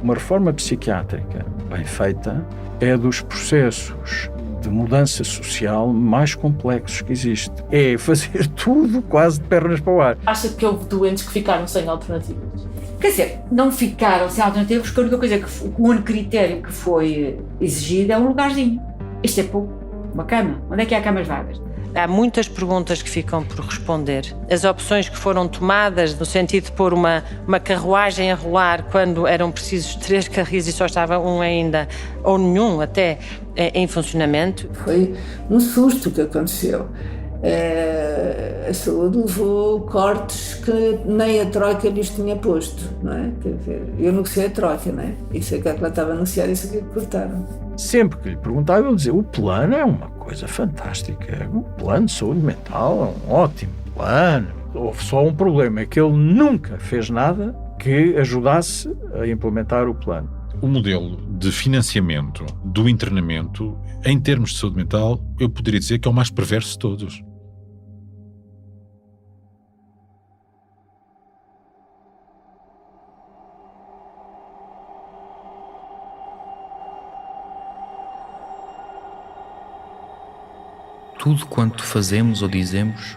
Uma reforma psiquiátrica bem feita é dos processos de mudança social mais complexos que existe. É fazer tudo quase de pernas para o ar. Acha que houve doentes que ficaram sem alternativas? Quer dizer, não ficaram sem alternativas, porque a única coisa o único critério que foi exigido é um lugarzinho. Isto é pouco. Uma cama. Onde é que há camas vagas? Há muitas perguntas que ficam por responder. As opções que foram tomadas no sentido de pôr uma carruagem a rolar quando eram precisos 3 carris e só estava um ainda, ou nenhum até, em funcionamento. Foi um susto que aconteceu. A saúde levou cortes que nem a Troika lhes tinha posto, não é? Quer dizer, eu negociei a Troika, não é? Isso é que ela estava anunciada, isso é que cortaram. Sempre que lhe perguntava, ele dizia: o plano é uma coisa fantástica, o plano de saúde mental é um ótimo plano. Houve só um problema, é que ele nunca fez nada que ajudasse a implementar o plano. O modelo de financiamento do internamento, em termos de saúde mental, eu poderia dizer que é o mais perverso de todos. Tudo quanto fazemos ou dizemos,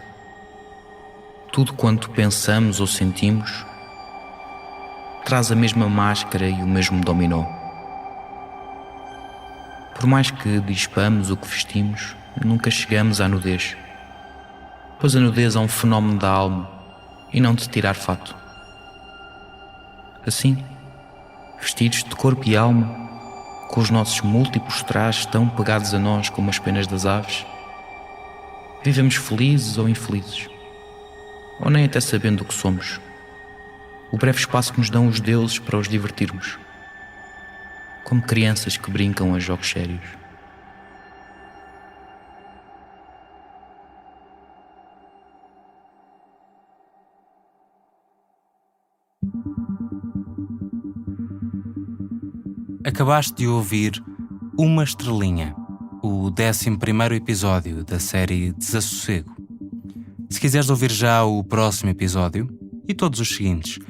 tudo quanto pensamos ou sentimos, traz a mesma máscara e o mesmo dominó. Por mais que dispamos o que vestimos, nunca chegamos à nudez, pois a nudez é um fenómeno da alma e não de tirar fato. Assim, vestidos de corpo e alma, com os nossos múltiplos trajes tão pegados a nós como as penas das aves, vivemos felizes ou infelizes, ou nem até sabendo o que somos, o breve espaço que nos dão os deuses para os divertirmos, como crianças que brincam a jogos sérios. Acabaste de ouvir Uma Estrelinha, o 11º episódio da série Desassossego. Se quiseres ouvir já o próximo episódio, e todos os seguintes,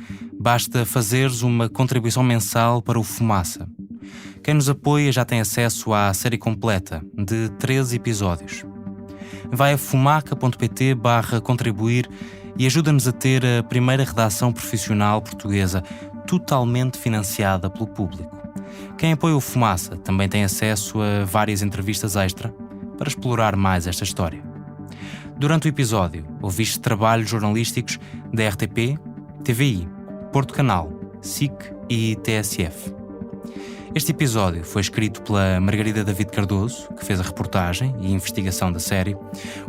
basta fazeres uma contribuição mensal para o Fumaça. Quem nos apoia já tem acesso à série completa, de 13 episódios. Vai a fumaca.pt/contribuir e ajuda-nos a ter a primeira redação profissional portuguesa totalmente financiada pelo público. Quem apoia o Fumaça também tem acesso a várias entrevistas extra para explorar mais esta história. Durante o episódio, ouviste trabalhos jornalísticos da RTP, TVI, Porto Canal, SIC e TSF. Este episódio foi escrito pela Margarida David Cardoso, que fez a reportagem e investigação da série.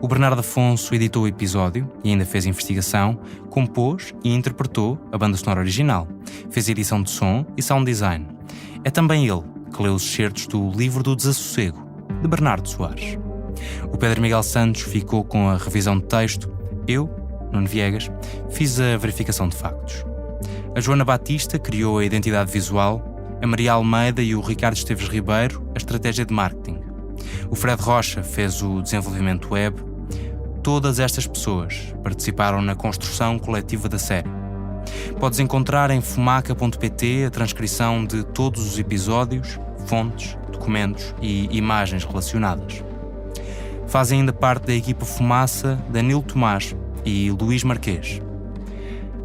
O Bernardo Afonso editou o episódio e ainda fez investigação, compôs e interpretou a banda sonora original, fez edição de som e sound design. É também ele que leu os excertos do Livro do Desassossego, de Bernardo Soares. O Pedro Miguel Santos ficou com a revisão de texto. Eu, Nuno Viegas, fiz a verificação de factos. A Joana Batista criou a identidade visual, a Maria Almeida e o Ricardo Esteves Ribeiro a estratégia de marketing. O Fred Rocha fez o desenvolvimento web. Todas estas pessoas participaram na construção coletiva da série. Podes encontrar em fumaca.pt a transcrição de todos os episódios, fontes, documentos e imagens relacionadas. Fazem ainda parte da equipa Fumaça Danilo Tomás e Luís Marquês.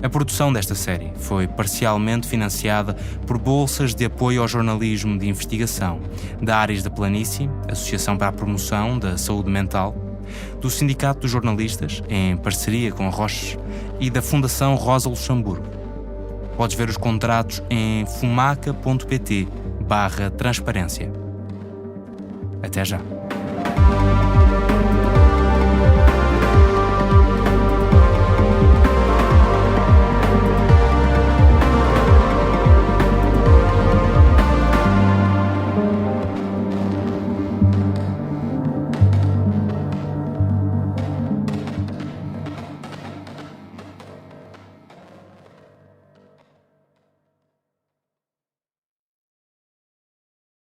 A produção desta série foi parcialmente financiada por bolsas de apoio ao jornalismo de investigação da Ares da Planície, Associação para a Promoção da Saúde Mental, do Sindicato dos Jornalistas, em parceria com a Roche, e da Fundação Rosa Luxemburgo. Podes ver os contratos em fumaca.pt/transparência. Até já.